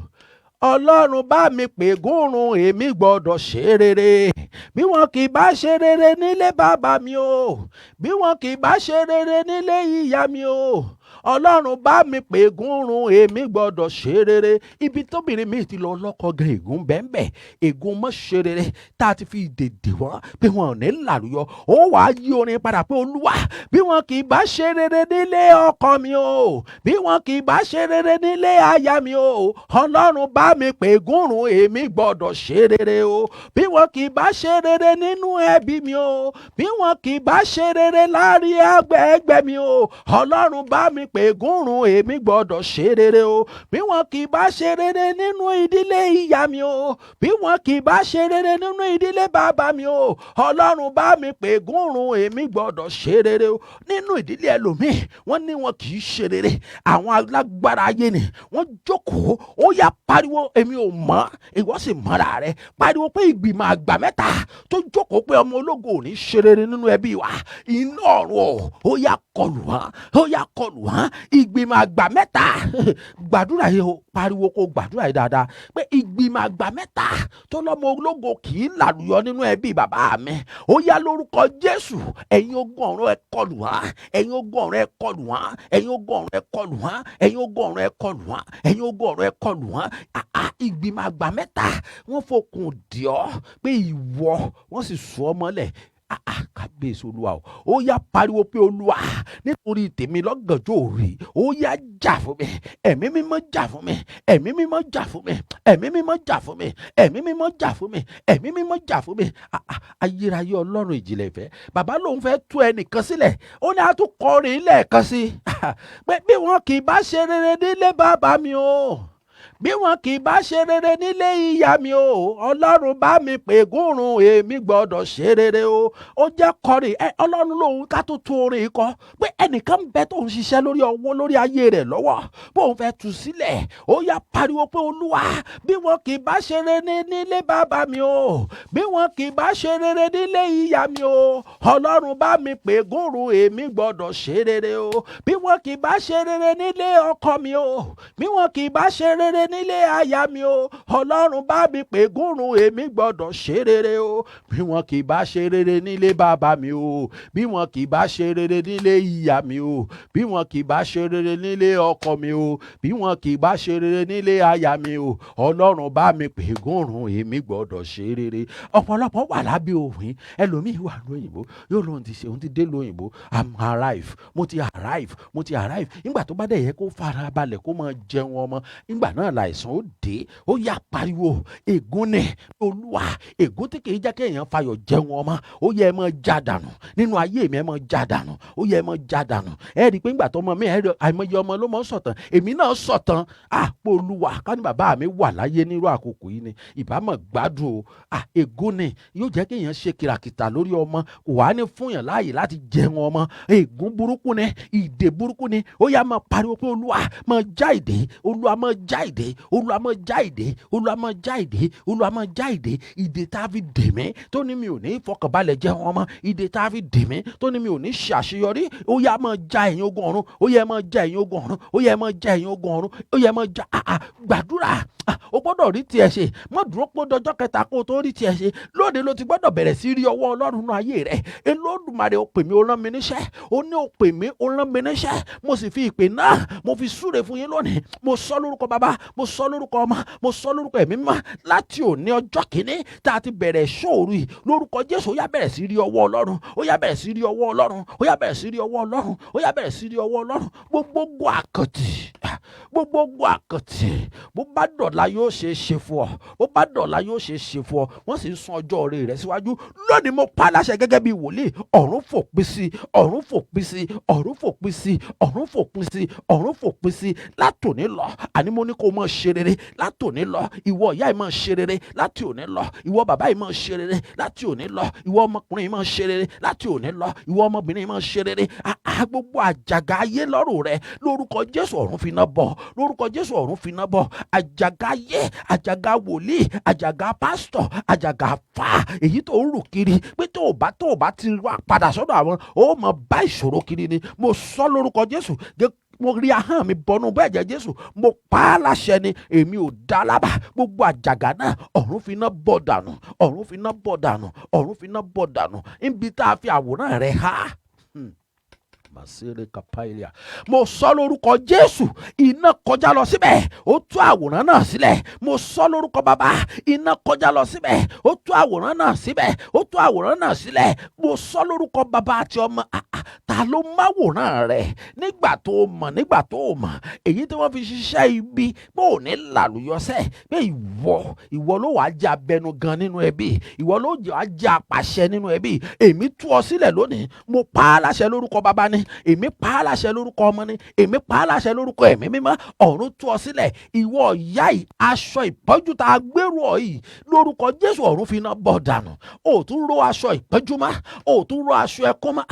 Ọlọ́run bá mi pègúnrun, èmi gbọ́dọ̀ ṣe rere. Bí wọn kì í bá ṣe rere nílé bàbá mi o, bí wọn kì í bá ṣe rere nílé ìyá mi o, Ọlọ́run bá mi pègúnrun, èmi gbọ́dọ̀ ṣe rere. Ibi tóbìnrin mi ti lọ lọ́kọ gan ègún bẹ́ẹ̀, ègún mọ́ ṣe rere tá a ti fi dèdè wọ́n pé wọn ò ní làlùyọ. Ó wàá yí orin padà pé Olúwa, bí wọn kì í bá ṣe rere nílé ọkọ mi o, bí wọn kì í bá ṣe rere nílé aya mi o, Ọlọ́run bá mi pègúnrun, èmi gbọ́dọ̀ ṣe rere o. Bí wọn kì í bá ṣe rere nínú ẹbí mi o, bí wọn kì í bá ṣe rere láàrin ẹgbẹ́ mi o, Ọlọ́run bá mi pègúnrun, èmi gbọ́dọ̀ ṣe rere o. Bí wọn kì í bá ṣe rere nínú ìdílé ìyá mi o, bí wọn kì í bá ṣe rere nínú ìdílé bàbá mi o, Ọlọ́run bá mi pègúnrun, èmi gbọ́dọ̀ ṣe rere o. Nínú ìdílé ẹlòmíì, wọ́n ní wọn kì í ṣe rere, àwọn alágbára ayé ni wọ́n jókòó. Ó yá pariwo, èmi ò mọ̀, ìwọ sì mọ́ra rẹ. Pariwo pé ìgbìmọ̀ àgbà mẹ́ta tó jókòó pé ọmọ ológo ò ní ṣe rere nínú ẹbí wa, iná ọ̀run ó yá kọlù wọ́n, ó yá kọlù wọ́n. Ìgbìmọ̀ àgbà mẹ́ta, gbàdúrà yìí o, pariwo kó gbàdúrà yìí dáadáa pé ìgbìmọ̀ àgbà mẹ́ta tó lọ́mọ ológo kì í làlùyọ nínú ẹbí bàbá mi, ó yá lórúkọ Jésù, ẹ̀yin ogun ọ̀run ẹ kọlù wọ́n, ẹ̀yin ogun ọ̀run ẹ kọlù wọ́n, ẹ̀yin ogun ọ̀run ẹ kọlù wọ́n, ẹ̀yin ogun ọ̀run ẹ kọlù wọ́n, ẹ̀yin ogun ọ̀run ẹ kọlù wọ́n. Ìgbìmọ̀ àgbà mẹ́ta wọ́n fokùn dì ọ́ pé ìwọ, wọ́n sì sọ ọ́ mọ́lẹ̀. Kábíyèsí Olúwa o, ó yá pariwo pé Olúwa, nítorí tèmi lọ́gànjọ́ òru, ó yá jà fún mi, ẹ̀mí mímọ́ jà fún mi, ẹ̀mí mímọ́ jà fún mi, ẹ̀mí mímọ́ jà fún mi, ẹ̀mí mímọ́ jà fún mi, ẹ̀mí mímọ́ jà fún mi. Ayérayé Ọlọ́run ìjìnlẹ̀ ìfẹ́, bàbá lòun fẹ́ tú ẹnìkan sílẹ̀, ó ní a tún kọrin lẹ́ẹ̀kan sí pé bí wọn kì í bá ṣe rere nílé bàbá mi o, bí wọn kì í bá ṣe rere nílé ìyá mi o, Ọlọ́run bá mi pègúnrun, èmi gbọ́dọ̀ ṣe rere o. Ó jẹ́ kọrin, Ọlọ́run lòun ká tó tú orin kọ pé ẹnìkan ń bẹ tó ń ṣiṣẹ́ lórí ọwọ́ lórí ayé rẹ̀ lọ́wọ́, bóun fẹ́ tú sílẹ̀. Ó yá pariwo pé Olúwa, bí wọn kì í bá ṣe rere nílé bàbá mi o, bí wọn kì í bá ṣe rere nílé ìyá mi o, Ọlọ́run bá mi pègúnrun, èmi gbọ́dọ̀ ṣe rere o. Bí wọn kì í bá ṣe rere nílé ọkọ mi o, bí wọn kì í bá ṣe rere nílé aya mi o, Ọlọ́run bá mi pègúnrun, èmi gbọ́dọ̀ ṣe rere o. Bí wọn kì í bá ṣe rere nílé bàbá mi o, bí wọn kì í bá ṣe rere nílé ìyá mi o, bí wọn kì í bá ṣe rere nílé ọkọ mi o, bí wọn kì í bá ṣe rere nílé aya mi o, Ọlọ́run bá mi pègúnrun, èmi gbọ́dọ̀ ṣe rere. Ọ̀pọ̀lọpọ̀ wà lábẹ́ òfin, ẹlòmíì wà lóyìnbó, yóò lóun ti ṣe, òun ti dé lóyìnbó, I'm arrive, mo ti arrive, mo ti arrive. Nígbà tó bá dẹ̀ yẹ kó fara balẹ̀ kó máa jẹun ọmọ, nígbà náà láìsàn ó dé. Ó yá pariwo, ègún ni Olúwa, ègún tí kìí jẹ́ kéèyàn fayọ̀ jẹun ọmọ, ó yẹ ẹ máa já dànù nínú ayé mi, ẹ máa já dànù, ó yẹ ẹ máa já dànù. Ẹ rí i pé nígbà tó ọmọ mi, àìmọye ọmọ ló máa ń sọ̀tàn, èmi náà sọ̀tàn. Pé Olúwa, ká ní bàbá mi wà láyé nírú àkókò yìí ni ìbámọ̀ gbádùn o. Ègún ni yóò jẹ́ kéèyàn ṣe kìràkìtà lórí ọmọ, kò wá ní fún yàn láàyè láti jẹun ọmọ. Ègún burúkú ni, ìdè burúkú ni. Ó yá máa pariwo pé Olúwa máa já ìdè, Olúwa máa já ìdè, Olúwa máa já ìdè, Olúwa máa já ìdè, Olúwa máa já ìdè. Ìdè tá a fi dè mí tó ní mi ò ní fọkànbalẹ̀ jẹun ọmọ, ìdè tá a fi dè mí tó ní mi ò ní ṣàṣeyọrí, ó yá máa já ẹ̀yin ogun ọ̀run, ó yẹ máa já ẹ̀yin ogun ọ̀run, ó yẹ máa já ẹ̀yin ogun ọ̀run, ó yẹ máa já. Gbàdúrà, o gbọ́dọ̀ rí tiẹ̀ ṣe, má dúró pé dọjọ́ kẹta kó o tó rí tiẹ̀ ṣe. Lónìí ló ti gbọ́dọ̀ bẹ̀rẹ̀ sí rí ọwọ́ Ọlọ́run nínú ayé rẹ̀. Olódùmarè, ó pè mí, ó rán mi níṣẹ́, ó ní ó pè mí, ó rán mi níṣẹ́, mo sì fi ìpè náà mo fi súre fún yín lónìí. Mo sọ lórúkọ Bàbá, mo sọ lórúkọ ọmọ, mo sọ lórúkọ ẹ̀mí mímọ́ láti òní ọjọ́ kìíní tá a ti bẹ̀rẹ̀ ṣóòru yìí lórúkọ Jésù ó yá bẹ̀rẹ̀ sí rí ọwọ́ Ọlọ́run, ó yá bẹ̀rẹ̀ sí rí ọwọ́ Ọlọ́run, ó yá bẹ̀rẹ̀ sí rí ọwọ́ Ọlọ́run, ó yá bẹ̀rẹ̀ sí rí ọwọ́ Ọlọ́run. Gbogbo àkàntì bó bá dọ̀la yóò ṣe é ṣe fún ọ, bó bá dọ̀la yóò ṣe é ṣe fún ọ. Wọ́n sì ń sún ọjọ́ orí rẹ̀ síwájú. Lónìí mo pa láṣẹ gẹ́gẹ́ bí wòlíì, ọ̀run fòpin sí, ọ̀run fòpin sí, ọ̀run fòpin sí, ọ̀run fòpin sí, ọ̀run fòpin sí. Látòní lọ àní mo ní kó máa ṣe rere. Látòní lọ ìwọ ìyá yìí máa ṣe rere. Láti òní lọ ìwọ bàbá yìí máa ṣe rere. Láti òní lọ ìwọ ọmọkùnrin yìí máa ṣe rere. Láti òní lọ ìwọ ọmọbìnrin yìí máa ṣe rere. Gbogbo àjàgà ayé lọ́rùn rẹ lórúkọ Jésù ọ̀run fi iná bọ̀, lórúkọ Jésù ọ̀run fi iná bọ̀. Àjàgà ayé, àjàgà wòlíì, àjàgà pásítọ̀, àjàgà fà èyí tó ń rù kiri pé tó o bá ti wá padà sọ́dọ̀ àwọn ó máa bá ìṣòro kiri ni. Mo sọ lórúkọ Jésù, mo rí ahọ́n mi bọnú bẹ́ẹ̀ Jésù, mo pa á láṣẹ ni, èmi ò dá lábà. Gbogbo àjàgà náà ọ̀run fi iná bọ̀ dànù, ọ̀run fi iná bọ̀ dànù, ọ̀run fi iná bọ̀ dànù. Níbi tá a fi àwòrán rẹ̀ há. Masere kapailia. Mo sọ lórúkọ Jésù, iná kọjá lọ síbẹ̀, ó tú àwòrán náà sílẹ̀. Mo sọ lórúkọ Bàbá, iná kọjá lọ síbẹ̀, ó tú àwòrán náà síbẹ̀, ó tú àwòrán náà sílẹ̀. Mo sọ lórúkọ Bàbá àti Ọmọ. Ta ló máwòrán rẹ̀ nígbà tó mọ̀ èyí tí wọ́n fi ṣiṣẹ́ ibi pé ò ní làlùyọ́sẹ̀ pé ìwọ ló wàá jẹ́ abẹnu gan nínú ẹbí, ìwọ ló wàá jẹ́ apàṣẹ nínú ẹbí. Èmi tú ọ sílẹ̀ lónìí, mo pa á láṣẹ lórúkọ Bàbá ni, èmi pa á láṣẹ lórúkọ Ọmọ ni, èmi pa á láṣẹ lórúkọ Ẹ̀mí Mímọ́. Ọ̀run tú ọ sílẹ̀. Ìwọ ìyá yìí, aṣọ ìpọ́njú tá a gbèrú ọ yìí lórúkọ Jésù ọ̀run fi iná bọ̀ dànù. O tún ró aṣọ ìpọ́njú mọ́, o tún ró aṣọ ẹkún mọ́.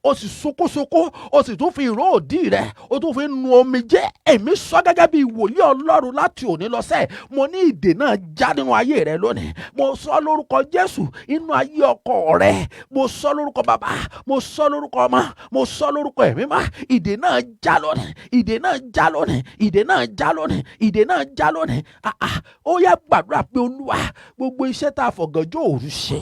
O sì sokosoko, o sì tún fi ìró òdì rẹ̀, o tún fi nu omijé. Èmi sọ gẹ́gẹ́ bí wòlíì Ọlọ́run láti òní lọ sẹ́ẹ̀, mo ní ìdè náà já nínú ayé rẹ lónìí. Mo sọ lórúkọ Jésù inú ayé ọkọ rẹ, mo sọ lórúkọ Bàbá, mo sọ lórúkọ Ọmọ, mo sọ lórúkọ Ẹ̀mí Mímọ́. Ìdè náà já lónìí, ìdè náà já lónìí, ìdè náà já lónìí, ìdè náà já lónìí. Ó yá gbàdúrà pé Olúwa, gbogbo iṣẹ́ tá a fọ̀gànjọ́ òru ṣe,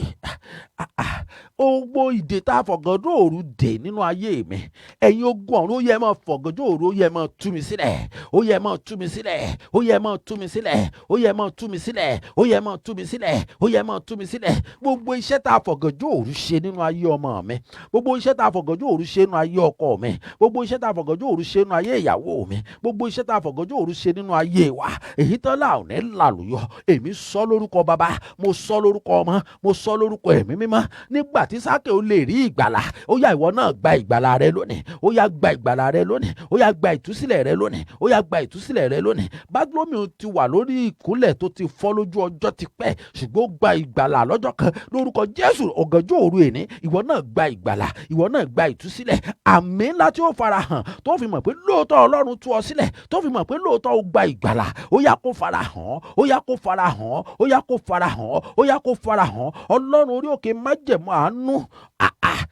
gbogbo ìdè tá a fọ̀gànjọ́ òru dè nínú ayé mi, ẹ̀yin ogun ọ̀run ó yẹ máa fọ̀gànjọ́ òru, ó yẹ máa tú mi sílẹ̀, ó yẹ máa tú mi sílẹ̀, ó yẹ máa tú mi sílẹ̀, ó yẹ máa tú mi sílẹ̀, ó yẹ máa tú mi sílẹ̀, ó yẹ máa tú mi sílẹ̀. Gbogbo iṣẹ́ tá a fọ̀gànjọ́ òru ṣe nínú ayé ọmọ mi, gbogbo iṣẹ́ tá a fọ̀gànjọ́ òru ṣe nínú ayé ọkọ mi, gbogbo iṣẹ́ tá a fọ̀gànjọ́ òru ṣe nínú ayé ìyàwó mi, gbogbo iṣẹ́ tá a fọ̀gànjọ́ òru ṣe nínú ayé wa, èyí tán là ò ní làlùyọ. Èmi sọ lórúkọ Bàbá, mo sọ lórúkọ Ọmọ, mo sọ lórúkọ Ẹ̀mí Mímọ́. Nígbà tí Sákè ó lè rí ìgbàlà, ó yá ìwọ náà gba ìgbàlà rẹ lónìí, ó yá gba ìgbàlà rẹ lónìí, ó yá gba ìtúsílẹ̀ rẹ lónìí, ó yá gba ìtúsílẹ̀ rẹ lónìí. Bágílómì ti wà lórí ìkúnlẹ̀ tó ti fọ́ lójú ọjọ́ ti pẹ́, ṣùgbọ́n ó gba ìgbàlà lọ́jọ́ kan lórúkọ Jésù. Ọ̀gànjọ́ òru èní, ìwọ náà gba ìgbàlà, ìwọ náà gba ìtúsílẹ̀. Àmín ńlá tí ó farahàn tó fi mọ̀ pé lóòótọ́ Ọlọ́run tú ọ sílẹ̀, tó fi mọ̀ pé lóòótọ́ ó gba ìgbàlà. Ó yá kó farahàn, ó yá kó farahàn, ó yá kó farahàn, ó yá kó farahàn. Ọlọ́run orí òkè májẹ̀mú àánú.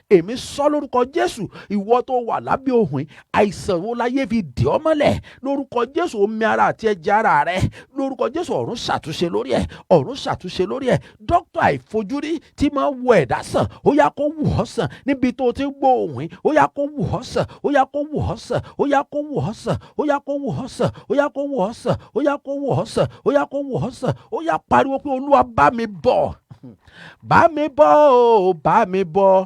Èmi sọ lórúkọ Jésù, ìwọ tó wà lábẹ́ ohùn, àìsàn wo láyé fi dì ọ́ mọ́lẹ̀ lórúkọ Jésù, omi ara àti ẹ̀jẹ̀ ara rẹ lórúkọ Jésù ọ̀run ṣàtúnṣe lórí ẹ̀, ọ̀run ṣàtúnṣe lórí ẹ̀. Dókítà àìfojúrí tí máa ń wo ẹ̀dá sàn, ó yá kó wò ọ́ sàn níbi tó ti gbọ́ ohùn, ó yá kó wò ọ́ sàn, ó yá kó wò ọ́ sàn, ó yá kó wò ọ́ sàn, ó yá kó wò ọ́ sàn, ó yá kó wò ọ́ sàn, ó yá kó wò ọ́ sàn, ó yá kó wò ọ́ sàn. Ó yá pariwo pé Olúwa bá mi bọ̀, bá mi bọ̀ o, bá mi bọ̀.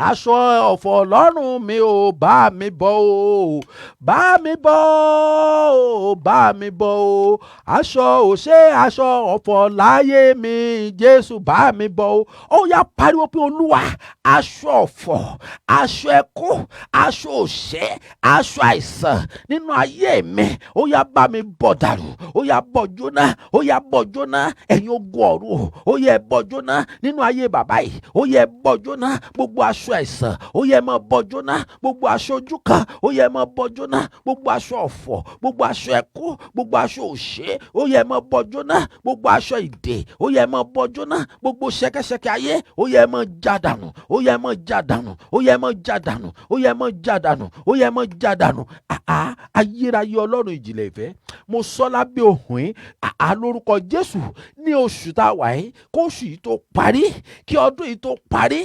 Aṣọ ọ̀fọ̀ lọ́rùn mi ò, bá mi bọ̀ o, bá mi bọ̀ o, bá mi bọ̀ o. Aṣọ òṣè, aṣọ ọ̀fọ̀ láyé mi, Jésù bá mi bọ̀ o. Ó yá pariwo pé Olúwa, aṣọ ọ̀fọ̀, aṣọ ẹkún, aṣọ òṣè, aṣọ àìsàn nínú ayé mi, ó yá bá mi bọ̀ dànù, ó yá bọ̀ jóná, ó yá bọ̀ jóná. Ẹ̀yin ogun ọ̀run, ó yẹ bọ̀ jóná nínú ayé bàbá yìí, ó yẹ bọ̀ jóná. Gbogbo aṣọ àìsàn, ó yẹ máa bọ̀ jóná. Gbogbo aṣọ ojú kan, ó yẹ máa bọ̀ jóná. Gbogbo aṣọ ọ̀fọ̀, gbogbo aṣọ ẹkún, gbogbo aṣọ òṣè, ó yẹ máa bọ̀ jóná. Gbogbo aṣọ ìdè, ó yẹ máa bọ̀ jóná. Gbogbo ṣẹ̀kẹ̀ṣẹ̀kẹ̀ ayé, ó yẹ máa já dànù, ó yẹ máa já dànù, ó yẹ máa já dànù, ó yẹ máa já dànù, ó yẹ máa já dànù. Ayérayé Ọlọ́run ìjìnlẹ̀ ìfẹ́, mo sọ lábẹ́ ohùn yìí, lórúkọ Jésù, ní oṣù tá a wà yìí, kóṣù yìí tó parí, kí ọdún yìí tó parí,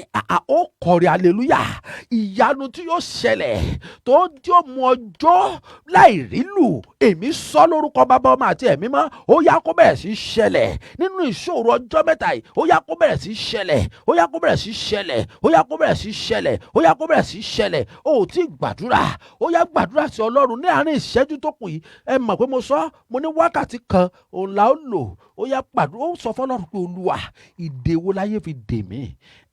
ó kọ̀rè hallelujah ìyanu tí yóò ṣẹlẹ̀ tó yóò mú ọjọ́ láì rí lù èmi sọ lórúkọ bàbá ọmọ àti ẹ̀mí mọ́ ó yá kó bẹ̀rẹ̀ sí ṣẹlẹ̀ nínú ìṣòro ọjọ́ mẹ́ta yìí ó yá kó bẹ̀rẹ̀ sí ṣẹlẹ̀ ó yá kó bẹ̀rẹ̀ sí ṣẹlẹ̀ ó yá kó bẹ̀rẹ̀ sí ṣẹlẹ̀ ó yá kó bẹ̀rẹ̀ sí ṣẹlẹ̀ ó tí gbàdúrà ó yá gbàdúrà sí Ọlọ́run ní àárín ìṣẹ́jú tó kù yìí ẹ mọ̀ pé mo sọ mo ní wákàtí kan òun là ó lò ó yá gbàdúrà ó sọ fọ́lọ́run pé Olúwa ìdè wo láyé fi dè mí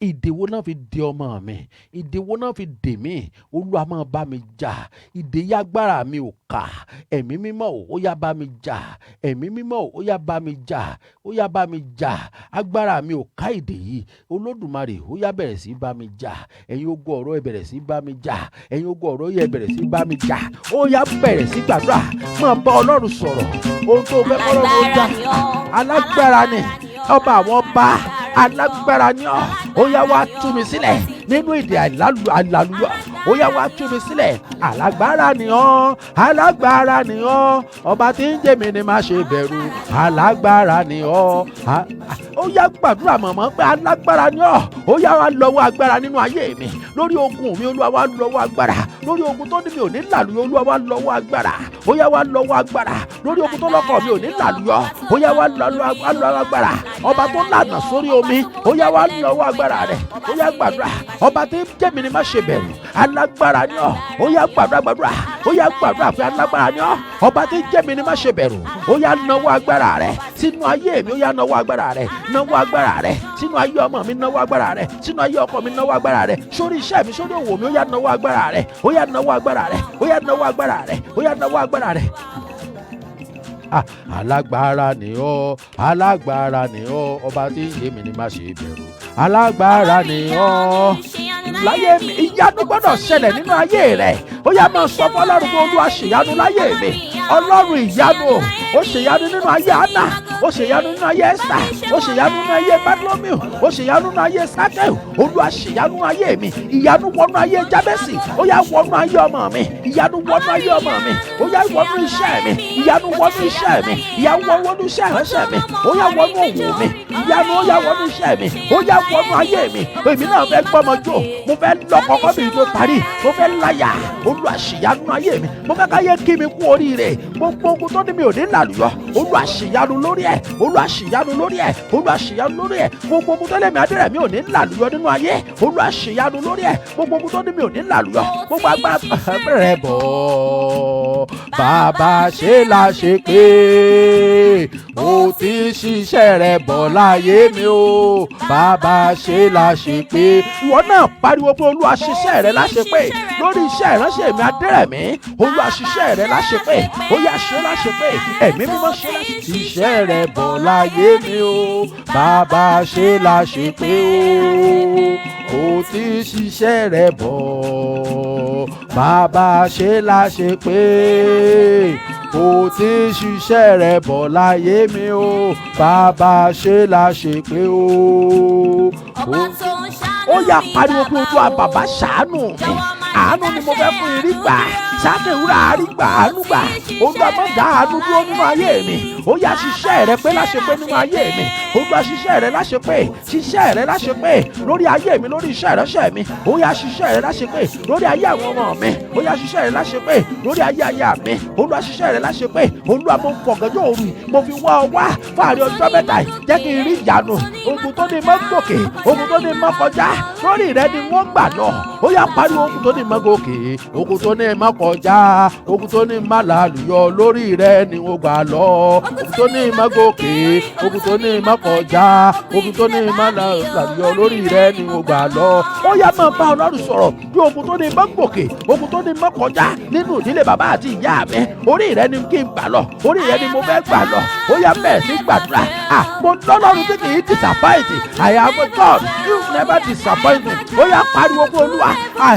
ìdè wo náà fi dè ọmọ mi ìdè wo náà fi dè mí Olúwa máa bá mi jà ìdè yá agbára mi ò ká ẹ̀mí mímọ́ ó yá bá mi jà ẹ̀mí mímọ́ ó yá bá mi jà ó yá bá mi jà agbára mi ò ká ìdè yìí Olódùmarè ó yá bẹ̀rẹ̀ sí bá mi jà ẹ̀yin ogun ọ̀rọ̀ ẹ bẹ̀rẹ̀ sí bá mi jà ẹ̀yin ogun ọ̀rọ̀ yẹ bẹ̀rẹ̀ sí bá mi jà ó yá bẹ̀rẹ̀ sí gbàdúrà máa bá Ọlọ́run sọ̀rọ̀ ohun tó fẹ́ kọ́lọ́run ó jà alágbára ni ọba àwọn ọba alágbára ni ó yá wá tú mi sílẹ̀ nínú ìdè àlàlúyọ ó yá wá tú mi sílẹ̀ alágbára ni alágbára ni ọba tí ń jẹ́ mi ni má ṣe bẹ̀rù alágbára ni ó yá gbàdúrà mọ̀mọ́ pé alágbára ni ó yá wá lọ́wọ́ agbára nínú ayé mi lórí ogun mi Olúwa wá lọ́wọ́ agbára lórí ogun tó ní mi ò ní làlúyọ Olúwa wá lọ́wọ́ agbára ó yá wá lọ́wọ́ agbára lórí ogun tó lọ́kọ̀ mi ò ní làlúyọ ó yá wá lọ́wọ́ agbára ọba tó lànà sórí omi ó yá wá lọ́wọ́ agbára rẹ̀ ó yá gbàdúrà ọba tí ń jẹ́ mi ni má ṣe bẹ̀rù alágbára ni ó yá gbàdúrà ó yá gbàdúrà pé alágbára ni ọba tí ń jẹ́ mi ni má ṣe bẹ̀rù ó yá nawọ́ agbára rẹ̀ sínú ayé mi ó yá nawọ́ agbára rẹ̀ nawọ́ agbára rẹ̀ sínú ayé ọmọ mi nawọ́ agbára rẹ̀ sínú ayé ọkọ mi nawọ́ agbára rẹ̀ sórí iṣẹ́ mi sórí òwò mi ó yá nawọ́ agbára rẹ̀ ó yá nawọ́ agbára rẹ̀ ó yá nawọ́ agbára rẹ̀ ó yá nawọ́ agbára rẹ̀. Alágbára ni alágbára ni ọba tí ń yé mi ni má ṣe bẹ̀rù alágbára ni láyé mi ìyanu gbọ́dọ̀ ṣẹlẹ̀ nínú ayé rẹ̀ ó yá máa sọ fún Ọlọ́run pé Olúwa ṣèyanu láyé mi Ọlọ́run ìyanu ó ṣèyanu nínú ayé Anna ó ṣèyanu nínú ayé Esther ó ṣèyanu nínú ayé Bartholomew ó ṣèyanu nínú ayé Sakeu Olúwa ṣèyanu nínú ayé mi ìyanu wọnú ayé Jabesi ó yá wọnú ayé ọmọ mi ìyanu wọnú ayé ọmọ mi ó yá wọnú iṣẹ́ mi ìyanu wọnú iṣẹ́ mi ìyanu wọnú iṣẹ́ ìránṣẹ́ mi ó yá wọnú òwò mi ìyanu ó yá wọnú iṣẹ́ mi ó yá wọnú ayé mi èmi náà fẹ́ gbọ́mọjó mo fẹ́ lọ́kọ̀ọ́kọ́ mi tó parí mo fẹ́ láyà Olúwa ṣèyanu nínú ayé mi mo fẹ́ káyé kí mi kú oríire gbogbo ogun tó ní mi ò ní làlùyọ Olúwa ṣèyanu lórí ẹ̀ Olúwa ṣèyanu lórí ẹ̀ Olúwa ṣèyanu lórí ẹ̀ gbogbo ogun tó lé mi adẹ́rẹ̀ mi ò ní làlùyọ nínú ayé Olúwa ṣèyanu lórí ẹ̀ gbogbo ogun tó ní mi ò ní làlùyọ gbogbo agbára rẹ̀ bọ̀ bàbá ṣe la ṣe pé ó ti ṣiṣẹ́ rẹ̀ bọ̀ láyé mi o bàbá ṣe la ṣe pé ìwọ náà pariwo pé Olúwa ṣiṣẹ́ rẹ̀ láṣẹ pé lórí iṣẹ́ ìránṣẹ́ mi adẹ́rẹ̀ mi Olúwa ṣiṣẹ́ rẹ̀ láṣẹ pé ó yá ṣe láṣẹ pé ẹ̀mí mímọ́ ṣe láṣẹ ṣiṣẹ́ rẹ̀ bọ̀ láyé mi o bàbá ṣe láṣẹ pé ó ti ṣiṣẹ́ rẹ̀ bọ̀ bàbá ṣe láṣẹ pé ó ti ṣiṣẹ́ rẹ̀ bọ̀ láyé mi o bàbá ṣe láṣẹ pé ó yá pariwo pé Olúwa bàbá ṣàánú mi àánú ni mo fẹ́ fún irí gbà sákèwúrà àrígbà àánú gbà Olúwa má dá àánú dúró nínú ayé mi ó yá ṣiṣẹ́ rẹ̀ pé láṣẹ pé nínú ayé mi Olúwa ṣiṣẹ́ rẹ̀ láṣẹ pé ṣiṣẹ́ rẹ̀ láṣẹ pé lórí ayé mi lórí iṣẹ́ ìránṣẹ́ mi ó yá ṣiṣẹ́ rẹ̀ láṣẹ pé lórí ayé àwọn ọmọ mi ó yá ṣiṣẹ́ rẹ̀ láṣẹ pé lórí ayé aya mi Olúwa ṣiṣẹ́ rẹ̀ láṣẹ pé Olúwa mo fọ̀gànjọ́ òru mo fi wá ọ wá fáàrí ọjọ́ mẹ́ta yìí jẹ́ kí n rí ìyanu ogun tó ní mọ́ gòkè ogun tó ní mọ́ kọjá lórí rẹ ni wọ́n gbà lọ ó yá pariwo ogun tó ní mọ́ gòkè ogun tó ní mọ́ kọjá ogun tó ní mọ́ làlùyọ lórí rẹ ni wọ́n gbà lọ ogun tó ní mọ́ gòkè ogun tó ní mọ́ kọjá ogun tó ní mọ́ làlùyọ lórí rẹ ni wọ́n gbà lọ ó yá máa bá Ọlọ́run sọ̀rọ̀ bí ogun tó ní mọ́ gòkè ogun tó ní mọ́ kọjá nínú ìdílé bàbá àti ìyá mi orí rẹ ni kí n gbà lọ orí rẹ ni mo fẹ́ gbà lọ ó yá bẹ́ẹ̀ sí gbàdúrà mo lọ́lọ́run tí kì í disappoint I have a God you never disappoint me ó yá pariwo fún Olúwa I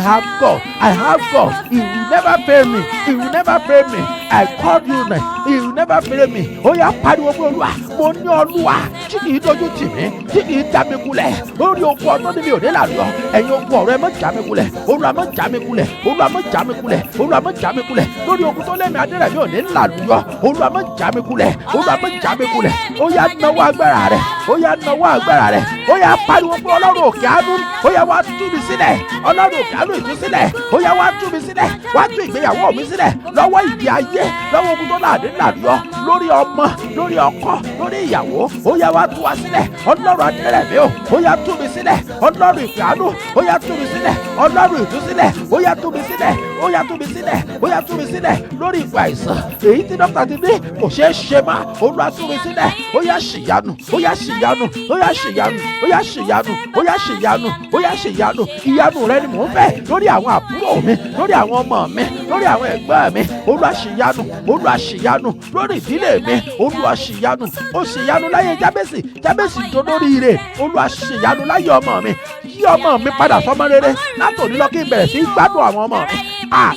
have God he will never fail me he will never fail me I called you now, you never fail me. Ó yá pariwo fún Olúwa, mo ní Olúwa tí kì í dojú tì mí, tí kì í já mi kulẹ̀. Lórí ogun ọdún níbi òde làlùyọ, ẹ̀yin ogun ọ̀rọ̀ ẹ má já mi kulẹ̀. Olúwa má já mi kulẹ̀, Olúwa má já mi kulẹ̀, Olúwa má já mi kulẹ̀. Lórí ogun tó lẹ́mìí Adérẹ̀mí òde làlùyọ, Olúwa má já mi kulẹ̀, Olúwa má já mi kulẹ̀. Ó yá nawọ́ agbára rẹ̀, ó yá nawọ́ agbára rẹ̀, ó yá pariwo fún Ọlọ́run òkè àánú, ó yá wá tú mi sílẹ̀, Ọlọ́run òkè àánú ìtúsílẹ̀, ó yá wá tú mi sílẹ̀, wá tú ìgbéyàwó mi sílẹ̀ lọ́wọ́ ìdí ayé, lọ́wọ́ ogun tó láàdé làlùyọ, lórí ọmọ, lórí ọkọ, lórí ìyàwó, ó yá wá tú wa sílẹ̀, Ọlọ́run Adérẹ̀mí ó yá tú mi sílẹ̀, Ọlọ́run ìfẹ́ àánú, ó yá tú mi sílẹ̀, Ọlọ́run ìtúsílẹ̀, ó yá tú mi sílẹ̀, ó yá tú mi sílẹ̀, ó yá tú mi sílẹ̀ lórí ìgbà àìsàn èyí tí dókítà ti ní kò ṣeé ṣe má, Olúwa tú mi sílẹ̀, ó yá ṣìyanu, ó yá ṣìyanu, ó yá ṣìyanu, ó yá ṣìyanu, ó yá ṣìyanu, ó yá ṣìyanu. Ìyanu rẹ ni mò ń fẹ́ lórí àwọn àbúrò mi, lórí àwọn ọmọ mi, lórí àwọn ẹ̀gbọ́n mi. Olúwa ṣìyanu, Olúwa ṣìyanu lórí ìdílé mi. Olúwa ṣìyanu, ó ṣìyanu láyé Jábésì, Jábésì tó lóríire. Olúwa ṣìyanu láyé ọmọ mi, yí ọmọ mi padà sọ́mọ rere. Látòní lọ kí n bẹ̀rẹ̀ sí gbádùn àwọn ọmọ mi.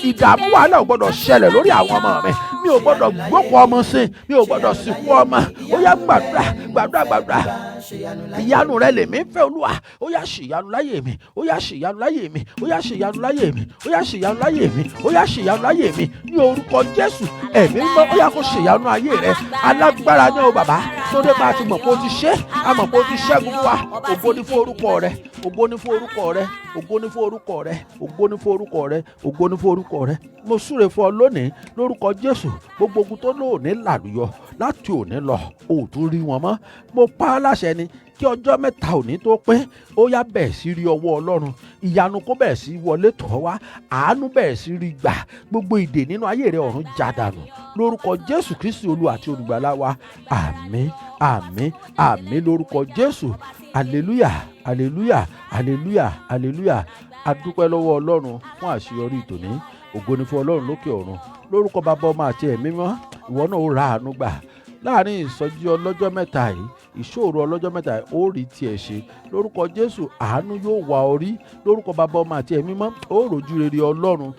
Ìdààmú wàhálà ò gbọdọ̀ ṣẹlẹ̀ lórí àwọn ọmọ mi. Mi ò gbọdọ̀ gbókùn ọmọ sí, mi ò gbọdọ̀ sìnkú ọmọ. Ó yá gbàdúrà, gbàdúrà, gbàdúrà. Ìyanu rẹ lèmi ń fẹ́ Olúwa, ó yá ṣìyanu láyé mi, ó yá ṣìyanu láyé mi, ó yá ṣìyanu láyé mi, ó yá ṣìyanu láyé mi, ó yá ṣìyanu láyé mi ní orúkọ Jésù. Ẹ̀mí mímọ́ ó yá kó ṣìyanu ayé rẹ. Alágbára ní o bàbá, tó dé pa ti mọ̀ pé o ti ṣe, a mọ̀ pé o ti ṣẹ́gun wa. Ògo ni fún orúkọ rẹ, ògo ni fún orúkọ rẹ, ògo ni fún orúkọ rẹ, ògo ni fún orúkọ rẹ, ògo ni fún orúkọ rẹ. Mo súre fún ọ lónìí lórúkọ Jésù. Gbogbo ogun tó lóòní làlùyọ láti òní lọ, ò tún rí wọn mọ́. Mo pa á láṣẹ ni kí ọjọ́ mẹ́ta òní tó pé, ó yá bẹ̀rẹ̀ sí rí ọwọ́ Ọlọ́run, ìyanu kó bẹ̀rẹ̀ sí wọlé tọ̀ wá, àánú bẹ̀rẹ̀ sí rí gbà, gbogbo ìdè nínú ayé rẹ ọ̀run já dànù lórúkọ Jésù Kristi Olúwa àti olùgbàlà wa. Àmín, àmín, àmín lórúkọ Jésù. Hallelujah, hallelujah, hallelujah, hallelujah. A dúpẹ́ lọ́wọ́ Ọlọ́run fún àṣeyọrí tòní. Ògo ni fún Ọlọ́run lókè ọ̀run. Lórúkọ Bàbá, Ọmọ àti Ẹ̀mí Mímọ́, ìwọ náà ó ra àánú gbà láàrin ìsọjí ọlọ́jọ́ mẹ́ta yìí, ìṣòro ọlọ́jọ́ mẹ́ta yìí, ó rí tiẹ̀ ṣe lórúkọ Jésù. Àánú yóò wá orí lórúkọ Bàbá, Ọmọ àti Ẹ̀mí Mímọ́, ó rojú rere Ọlọ́run.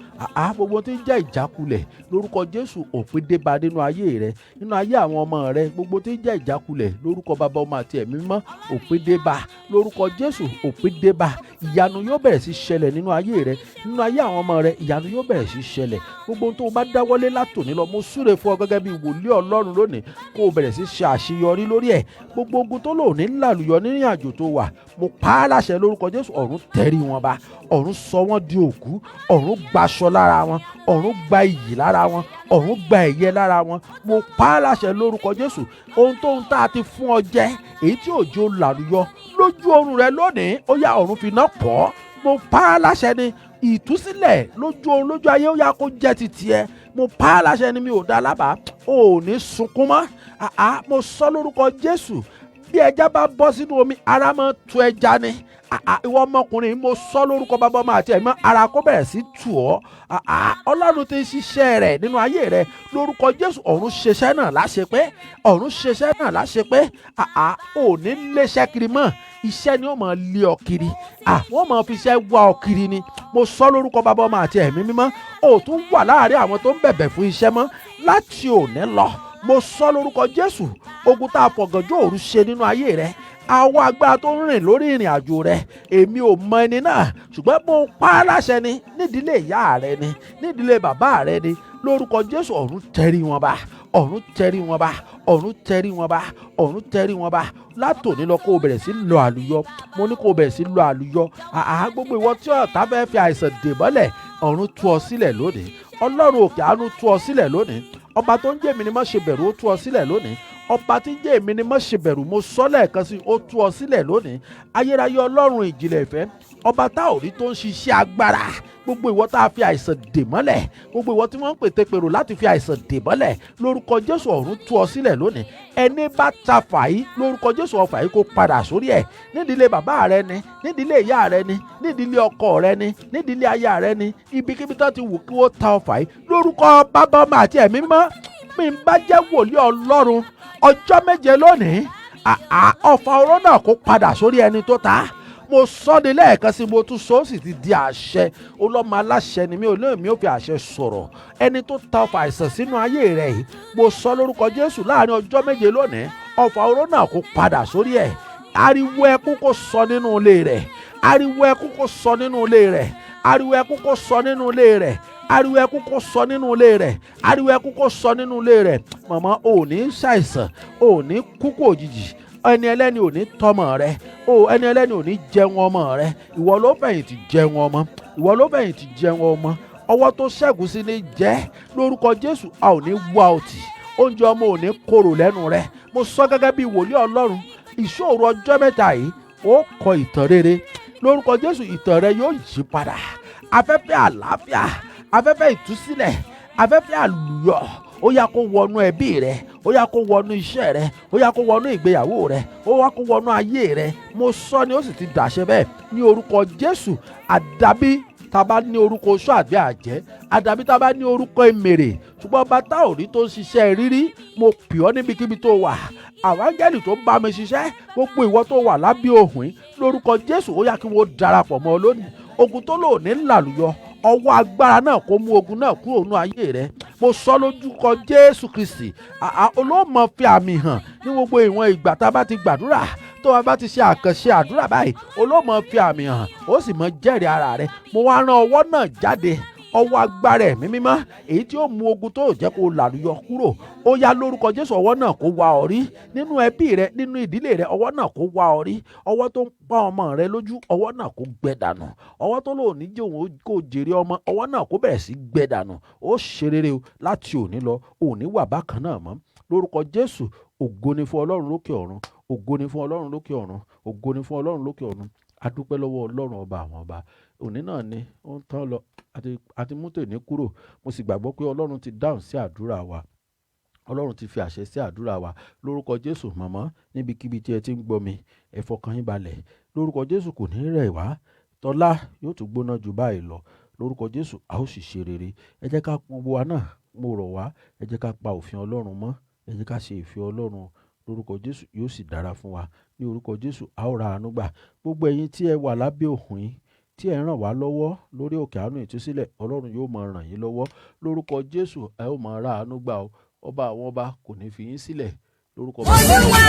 Gbogbo tí ń jẹ́ ìjákulẹ̀ lórúkọ Jésù òpin débá nínú ayé rẹ, nínú ayé àwọn ọmọ rẹ. Gbogbo tí ń jẹ́ ìjákulẹ̀ lórúkọ Bàbá, Ọmọ àti Ẹ̀mí Mímọ́, òpin débá lórúkọ Jésù, òpin débá. Ìyanu yóò bẹ̀rẹ̀ sí ṣẹlẹ̀ nínú ayé rẹ, nínú ayé àwọn ọmọ rẹ. Ìyanu yóò bẹ̀rẹ̀ sí ṣẹlẹ̀. Gbogbo ohun tó o bá dáwọ́lé látòní lọ, mo súre fún ọ gẹ́gẹ́ bí wòlíì Ọlọ́run lónìí, kó o bẹ̀rẹ̀ sí ṣe àṣeyọrí lórí ẹ̀. Gbogbo ogun tó lò ní làlùyọ nínú àjò tó wà, mo pa á láṣẹ lórúkọ Jésù. Ọ̀run tẹrí wọn ba, ọ̀run sọ wọ́n di òkú, ọ̀run gbaṣọ lára wọn, ọ̀run gba iyì lára wọn, ọ̀run gba ẹ̀yẹ lára wọn. Mo pa á láṣẹ lórúkọ Jésù. Ohun tóun tá a ti fún ọ jẹ, èyí tí òjò làlùyọ lójú oorun rẹ lónìí, ó yá ọ̀run fi iná pọ̀. Mo pa á láṣẹ ni ìtúsílẹ̀ lójú oorun lójú ayé, ó yá kó jẹ́ ti tiẹ̀. Mo pa á láṣẹ ni, mi ò dá lábàá, ò ní sunkún mọ́. Mo sọ lórúkọ Jésù, bí ẹja bá bọ́ sínú omi, ara máa tu ẹja ni. Ìwọ ọmọkùnrin, mo sọ lórúkọ Bàbá, Ọmọ àti Ẹ̀mí Mímọ́, ara kó bẹ̀rẹ̀ sí tù ọ́. Ọlọ́run ti ṣiṣẹ́ rẹ̀ nínú ayé rẹ̀ lórúkọ Jésù. Ọ̀run ṣiṣẹ́ náà láṣepé, ọ̀run ṣiṣẹ́ náà láṣepé. Ò ní léṣẹ́ kiri mọ́, iṣẹ́ ni ó máa lé ọ kiri. Wọ́n máa fi iṣẹ́ wá ọ kiri ni. Mo sọ lórúkọ Bàbá, Ọmọ àti Ẹ̀mí Mímọ́, ò tún wà láàárín àwọn tó ń bẹ̀bẹ̀ fún iṣẹ́ mọ́ láti òní lọ. Mo sọ lórúkọ Jésù, ogun tá a fọ̀gànjọ́ òru ṣe nínú ayé rẹ̀, àwọn agbára tó ń rìn lórí ìrìn àjò rẹ, èmi ò mọ ẹni náà, ṣùgbọ́n mo pa á láṣẹ ni, nídìílé ìyá rẹ ni, nídìílé bàbá rẹ ni, lórúkọ Jésù. Ọ̀run tẹrí wọn ba, ọ̀run tẹrí wọn ba, ọ̀run tẹrí wọn ba, ọ̀run tẹrí wọn ba. Látòní lọ kó o bẹ̀rẹ̀ sí lọ àlùyọ. Mo ní kó o bẹ̀rẹ̀ sí lọ àlùyọ. Gbogbo ìwọ tí ọ̀tá fẹ́ fi àìsàn dè mọ́lẹ̀, ọ̀run tú ọ sílẹ̀ lónìí. Ọlọ́run òkè àánú tú ọ sílẹ̀ lónìí. Ọba tó ń jẹ́ èmi ni má ṣe bẹ̀rù, ó tú ọ sílẹ̀ lónìí. Ọba tí ń jẹ́ èmi ni má ṣe bẹ̀rù, mo sọ lẹ́ẹ̀kan sí, ó tú ọ sílẹ̀ lónìí. Ayérayé Ọlọ́run ìjìnlẹ̀ ìfẹ́, ọba tá ò rí tó ń ṣiṣẹ́ agbára. Gbogbo ìwọ tá a fi àìsàn dè mọ́lẹ̀, gbogbo ìwọ tí wọ́n ń pète pèrò láti fi àìsàn dè mọ́lẹ̀, lórúkọ Jésù ọ̀run tú ọ sílẹ̀ lónìí. Ẹni bá ta fàyí, lórúkọ Jésù ọfà yìí kó padà sórí ẹ̀. Nídìílé bàbá rẹ ni, nídìílé ìyá rẹ ni, nídìílé ọkọ rẹ ni, nídìílé aya rẹ ni, ibikíbi tó ti wù kí wọ́n ta ọfà yìí, lórúkọ Bàbá, Ọmọ àti Ẹ̀mí Mímọ́. Mi ń bá jẹ́ wòlíì Ọlọ́run, ọjọ́ méje lónìí, ọfà oró náà kó padà sórí ẹni tó ta. mo sọ ní lẹ́ẹ̀kan sí mo tún sọ ó sì ti di àṣẹ. Ọlọ́mọ aláṣẹ ni mi ò lóyún mi ò fi àṣẹ sọ̀rọ̀. Ẹni tó ta ọfà àìsàn sínú ayé rẹ̀ yìí, mo sọ lórúkọ Jésù láàrin ọjọ́ méje lónìí, ọfà oró náà kó padà sórí ẹ̀. Ariwo ẹkún kó sọ nínú ilé rẹ̀. Ariwo ẹkún kó sọ nínú ilé rẹ̀. Ariwo ẹkún kó sọ nínú ilé rẹ̀. Ariwo ẹkún kó sọ nínú ilé rẹ̀. Ariwo ẹkún kó sọ nínú ilé rẹ̀. Màmá ò ní ṣàìsàn, ò ní kúkú òjijì. Ẹni ẹlẹ́ni ò ní tọ́mọ rẹ. Ẹni ẹlẹ́ni ò ní jẹun ọmọ rẹ. Ìwọ ló fẹ̀yìntì jẹun ọmọ. Ìwọ ló fẹ̀yìntì jẹun ọmọ. Ọwọ́ tó ṣẹ́gun sí ní jẹ́ lórúkọ Jésù, a ò ní wá ọtí. Oúnjẹ ọmọ ò ní korò lẹ́nu rẹ. Mo sọ gẹ́gẹ́ bí wòlíì Ọlọ́run, ìṣòro ọjọ́ mẹ́ta yìí ó kọ ìtàn rere. Lórúkọ Jésù, ìtàn rẹ yóò yí padà. Afẹ́fẹ́ àlàáfíà, afẹ́fẹ́ ìtúsílẹ̀, afẹ́fẹ́ àlùyọ, ó yá kó wọnú ẹbí rẹ, ó yá kó wọnú iṣẹ́ rẹ, ó yá kó wọnú ìgbéyàwó rẹ, ó wá kó wọnú ayé rẹ. Mo sọ ni ó sì ti dàṣẹ bẹ́ẹ̀ ní orúkọ Jésù. Àdàbí tá bá ní orúkọ oṣó àbí àjẹ́, àdàbí tá bá ní orúkọ èmèrè, ṣùgbọ́n bàtà òrí tó ń ṣiṣẹ́ rírí, mo pè ọ́ níbikíbi tó wà. Àwọn áńgẹ́lì tó ń bá mi ṣiṣẹ́, gbogbo ìwọ tó wà lábẹ́ òhùn, lórúkọ Jésù ó yá kí wọ́n darapọ̀ mọ́ ọ lónìí. Ogun tó lò ní làlùyọ, ọwọ́ agbára náà kó mú ogun náà kúrò nínú ayé rẹ. Mo sọ lójúkọ Jésù Kristi, olóòmọ fi àmì hàn ní gbogbo ìwọ̀n ìgbà tá a bá ti gbàdúrà, tó a bá ti ṣe àkànṣe àdúrà báyìí, olóòmọ fi àmì hàn, ó sì mọ jẹ́rìí ara rẹ. Mo wá rán ọwọ́ náà jáde, ọwọ́ agbára ẹ̀mí mímọ́, èyí tí ó mú ogun tó jẹ́ kó làlùyọ kúrò. Ó yá lórúkọ Jésù, ọwọ́ náà kó wá ọ rí nínú ẹbí rẹ, nínú ìdílé rẹ, ọwọ́ náà kó wá ọ rí. Ọwọ́ tó ń pọ́n ọmọ rẹ lójú, ọwọ́ náà kó gbẹ dànù. Ọwọ́ tó lò ní jẹ́ òun kó jèrè ọmọ, ọwọ́ náà kó bẹ̀rẹ̀ sí gbẹ dànù. Ó ṣe rere o, láti òní lọ òní wà bákan náà mọ́. Lórúkọ Jésù, ògo ni fún Ọlọ́run lókè ọ̀run, ògo ni fún Ọlọ́run lókè ọ̀run, ògo ni fún Ọlọ́run lókè ọ̀run. A dúpẹ́ lọ́wọ́ Ọlọ́run ọba àwọn ọba. Òní náà ni ó ń tán lọ, àti mú tèmi kúrò. Mo sì gbàgbọ́ pé Ọlọ́run ti dáhùn sí àdúrà wa. Ọlọ́run ti fi àṣẹ sí àdúrà wa. Lórúkọ Jésù, màmá, níbikíbi tí ẹ ti ń gbọ́ mi, ẹ fọkàn yín balẹ̀. Lórúkọ Jésù, kò ní rẹ̀ wá. Tọ́lá yóò tún gbóná ju báyìí lọ. Lórúkọ Jésù, a ó sì ṣe rere. Ẹ jẹ́ ká gbogbo wa náà, mo rọ̀ wá, ẹ jẹ́ ká pa òfin Ọlọ́run mọ́. Ẹ jẹ́ ká ṣe ìfẹ́ Ọlọ́run. Lórúkọ Jésù, yóò sì dára fún wa. Ní orúkọ Jésù, a ó ra àánú gbà. Gbogbo ẹ̀yin tí ẹ wà lábẹ́ òhùn yín, tí ẹ ràn wá lọ́wọ́ lórí òkè àánú ìtúsílẹ̀, Ọlọ́run yóò máa ràn yín lọ́wọ́. Lórúkọ Jésù, ẹ ó máa ra àánú gbà o. Ọba àwọn ọba kò ní fi yín sílẹ̀. Lórúkọ Olúwa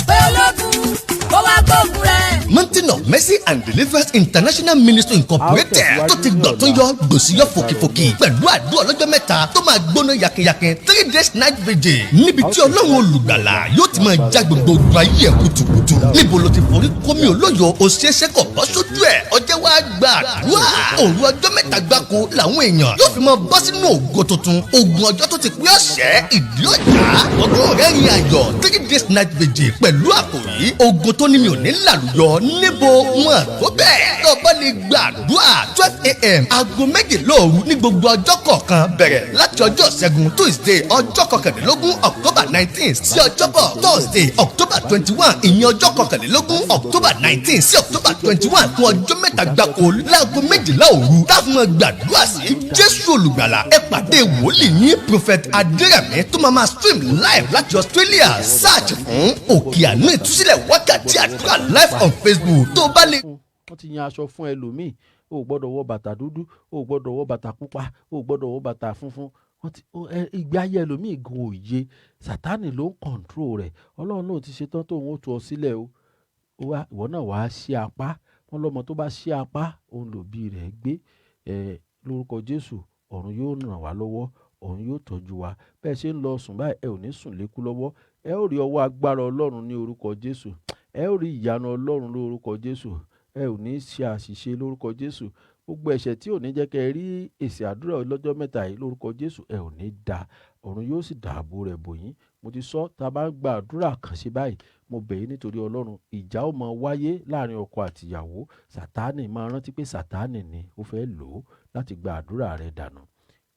pé ológun kó wá gbógun rẹ̀. Mountain of Mercy and Deliverance International Ministry Incorporated tó ti gbọ̀ tó yọ gbòsí yọ fòkìfòkì pẹ̀lú àdúrà ọlọ́jọ́ mẹ́ta tó máa gbóná yakinyakin 3 days night vigil níbi tí Ọlọ́run olùgbàlà yóò ti máa já gbogbo ogun ayé ẹ̀ kùtùkùtù. Níbo ló ti forí kómi olóyò òṣìṣẹ́ kọ̀ bọ́ sójú ẹ̀ ọjọ́ wa gba àdúrà òru ọjọ́ mẹ́ta gbáko làwọn èèyàn yóò fi máa bọ́ sínú ògo tuntun. Ogun ọjọ́ tó ti pé ọ̀sẹ̀ ìdí ọjà ọdún rẹ̀ rìn ayọ̀ 3 days night vigil pẹ̀lú àkòrí ogun tó ní mi ò ní làlùyọ níbo wọn tó bẹ́ẹ̀ tó bá lè gbàdúrà 12 a.m. aago 2 lóru ní gbogbo ọjọ́ kọ̀ọ̀kan bẹ̀rẹ̀ láti ọjọ́ ṣẹ́gun Tuesday ọjọ́ kọkànlélógún October 19 sí ọjọ́bọ̀ Thursday October 21 ìyẹn ọjọ́ kọkànlélógún October 19 sí October 21 fún ọjọ́ mẹ́ta gbáko láago 12 òru táwọn gbàdúrà sí Jésù olùgbàlà. Ẹ pàdé wòlíì yín Prophet Adéyẹmí tó máa stream live láti Australia. Search fún òkè àánú ìtúsílẹ̀ wákàtí àdúrà live on Facebook tó bá lè. Wọ́n ti yan aṣọ fún ẹlòmíì. O ò gbọ́dọ̀ wọ bàtà dúdú, o ò gbọ́dọ̀ wọ bàtà pupa, o ò gbọ́dọ̀ wọ bàtà funfun. Ìgbé ayé ẹlòmíì gan òye. Sátánì ló ń kọ̀ǹtró rẹ̀. Ọlọ́run náà ti ṣetán tóun ó tú ọ sílẹ̀ o. Ìwọ náà wàá ṣí apá. Wọ́n lọ́mọ tó bá ṣí apá, òun lòbí rẹ̀ gbé. Lórúkọ Jésù, ọ̀run yóò ràn wá lọ́wọ́, ọ̀run yóò tọ́jú wa. Bẹ́ẹ̀ ṣe ń lọ sùn báyìí, ẹ ò ní sùn lékú lọ́wọ́. Ẹ ó rí ọwọ́ agbára Ọlọ́run ní orúkọ Jésù. Ẹ ó rí ìyanu Ọlọ́run lórúkọ Jésù. Ẹ ò ní ṣe àṣìṣe lórúkọ Jésù. Gbogbo ẹ̀ṣẹ̀ tí ò ní jẹ́ kẹ́ rí èsì àdúrà lọ́jọ́ mẹ́ta yìí lórúkọ Jésù, ẹ ò ní dá. Ọ̀run yóò sì dáàbò rẹ̀ bò yín. Mo ti sọ, tá a bá ń gba àdúrà kan ṣe báyìí, mo bẹ̀ yín nítorí Ọlọ́run, ìjà ó máa wáyé láàrin ọkọ àti ìyàwó. Sátánì máa rántí pé Sátánì ni ó fẹ́ lò ó láti gba àdúrà rẹ̀ dànù.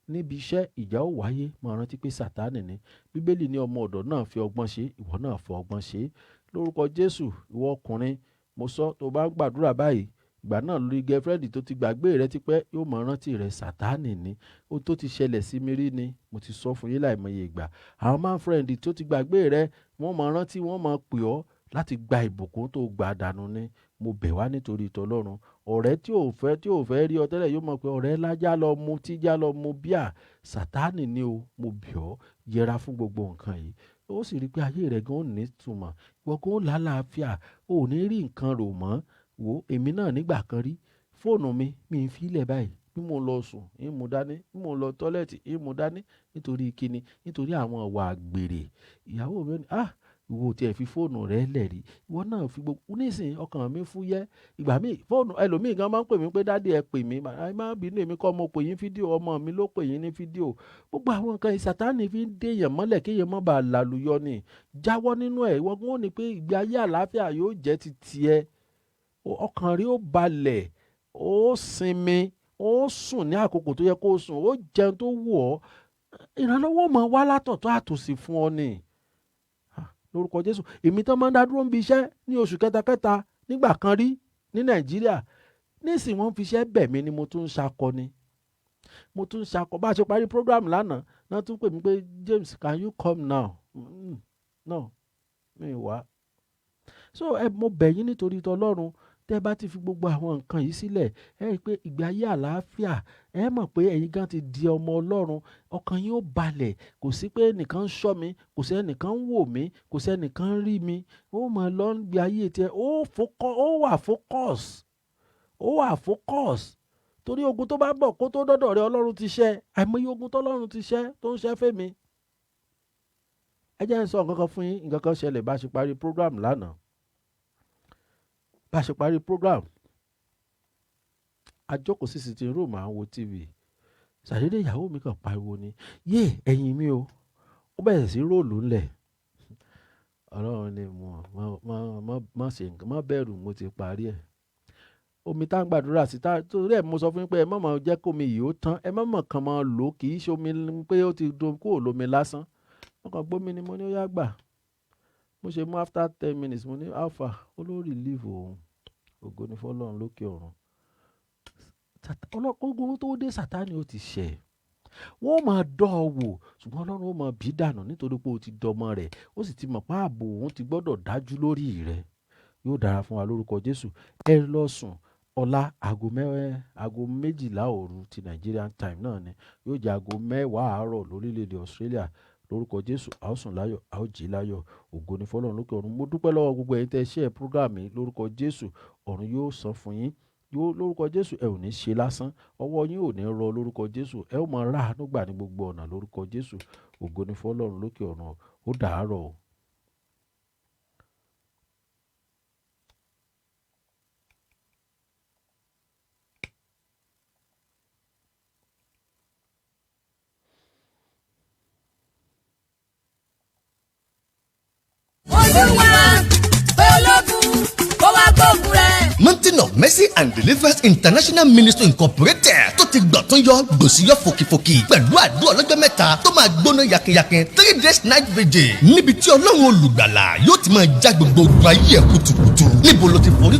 Níbi iṣẹ́ ìjà ó wáyé, máa rántí pé Sátánì ni. Bíbélì ní ọmọ ọ̀dọ̀ náà fi ọgbọ́n ṣe, ìwọ náà fọ ọgbọ́n ṣe. Lórúkọ Jésù, ìwọ ọkùnrin, mo sọ, tó bá gbàdúrà báyìí, ìgbà náà lórí girlfriend tó ti gbàgbé rẹ tipẹ́ yóò máa rántí rẹ. Sátánì ni. Ó tó ti ṣẹlẹ̀ sí mi rí ni, mo ti sọ fún yín láìmọye ìgbà. Àwọn man friend tó ti gbàgbé rẹ, wọ́n máa rántí, wọ́n máa pè ọ́ láti gba ìbùkún tó gbà dànù ni. mo bẹ̀ wá nítorí tọlọ́run ọ̀rẹ́ tí ò fẹ́ rí ọ tẹ́lẹ̀ yóò mọ̀ pé ọ̀rẹ́ lájá lọ mu tí já lọ mu bíà Sátánì ni o. Mo bẹ̀ ọ́ yẹra fún gbogbo nǹkan yìí ó sì rí pé ayé rẹ̀ gan ò ní túmọ̀ ìwọ gan ó lálàáfíà ò ní rí nǹkan rò mọ́. Wò èmi náà nígbà kan rí fóònù mi ń fi ilẹ̀ báyìí bí mo lọ sùn ń mú dání bí mo lọ tọ́lẹ̀tì ń mú dání nítorí kíni nítorí àwọn ìwà àgbèrè. Ìyàwó mi ní ìwọ tí ẹ fi fóònù rẹ lẹ̀ rí ìwọ náà fi gbogbo nísìnyí ọkàn mi fúyẹ́. Ìgbà míì fóònù ẹlòmíì gan máa ń pè mí pé dádì ẹ pè mí ẹ má bínú èmi kọ́ mo pè yín fídíò ọmọ mi ló pè yín ní fídíò. Gbogbo àwọn nǹkan Sátánì fi ń déèyàn mọ́lẹ̀ kéèyàn má bàa làlùyọ ni jáwọ́ nínú ẹ̀ ìwọ gan ó ní pé ìgbé ayé àlàáfíà yóò jẹ́ ti tiẹ̀ ọkàn rí ó balẹ̀ ó sinmi ó sùn ní àkókò tó yẹ kó sùn ó jẹun tó wù ọ́ ìrànlọ́wọ́ máa wá látọ̀tọ̀ àtòsí fún ọ ni lórúkọ Jésù. Èmi tán máa ń dá dúró ń bi iṣẹ́ ní oṣù kẹta nígbà kan rí ní Nàìjíríà nísìnyí wọ́n fi iṣẹ́ bẹ̀ mí ni mo tún ń ṣakọ bá a ṣe parí program lánàá náà tún pè mí pé James can you come now no mi wá. So mo bẹ̀ yín nítorí tọlọ́run tẹ́ bá ti fi gbogbo àwọn nǹkan yìí sílẹ̀ ẹ rí i pé ìgbé ayé àlàáfíà ẹ mọ̀ pé ẹ̀yin gan ti di ọmọ Ọlọ́run ọkàn yín ó balẹ̀ kò sí pé ẹnìkan ń ṣọ́ mi kò sí ẹnìkan ń wò mí kò sí ẹnìkan ń rí mi ó máa lọ ń gbé ayé tiẹ̀ ó wà focus torí ogun tó bá bọ̀ kó tó dọ́dọ̀ rẹ Ọlọ́run ti ṣẹ́ àìmọye ogun tọ́lọ́run ti ṣẹ́ tó ń ṣẹ́ fẹ́mi. Ẹ jẹ́ n sọ nǹkan kan fún yín nǹkan kan ṣẹlẹ̀ bá a ṣe parí program lánàá. Bá a ṣe parí program a jókòó sí sitting room à ń wo TV ṣàdédé ìyàwó mi kàn pariwo ni ẹ̀yìn mi o ó bẹ̀rẹ̀ sí róòlù ńlẹ̀. Ọlọ́run ni má ṣe nǹkan má bẹ̀rù mo ti parí ẹ̀. Omi tá ń gbàdúrà sí torí ẹ̀ mo sọ fún yín pé ẹ má máa jẹ́ kó omi yìí ó tán ẹ má máa kàn máa lò kì í ṣe omi pé ó ti dùn kúrò lómi lásán. Wọ́n kàn gbómi ni mo ní ó yá gbà. Mo ṣe mú after 10 minutes mo ní alpha olórí leave òun ògo ni fọ́lọ́run lókè ọ̀run. Ogun tó dé Sátánì ó ti ṣẹ̀ wọ́n máa dán ọ wò ṣùgbọ́n Ọlọ́run ó máa bí dànù nítorí pé ó ti dọmọ rẹ̀ ó sì ti mọ̀ pé ààbò òun ti gbọ́dọ̀ dájú lórí rẹ̀. Yóò dára fún wa lórúkọ Jésù. Ẹ lọ sùn ọ̀la aago 12 òru ti Nigerian time náà ni yóò jẹ́ aago 10 àárọ̀ lórílẹ̀‐èdè Australia. Lórúkọ Jésù a ó sùn láyọ̀ a ó jí láyọ̀ ògo ni fọ́lọ́run lókè ọ̀run. Mo dúpẹ́ lọ́wọ́ gbogbo ẹ̀yin tẹ́ share program yìí lórúkọ Jésù ọ̀run yóò san fún yín lórúkọ Jésù ẹ ò ní ṣe lásán ọwọ́ yín ò ní rọ lórúkọ Jésù ẹ ó máa ráàánú gbà ní gbogbo ọ̀nà lórúkọ Jésù ògo ni fọ́lọ́run lókè ọ̀run ó dàárọ̀ o. Mountain of Mercy and Deliverance International Ministry Incorporated tó ti gbọ̀tún yọ gbòsíyọ fòkìfòkì pẹ̀lú àdúrà ọlọ́jọ́ mẹ́ta tó máa gbóná yakinyakin 3 days night vigil níbi tí Ọlọ́run olùgbàlà yóò ti máa já gbogbo ogun ayé ẹ̀ kùtùkùtù níbo ló ti forí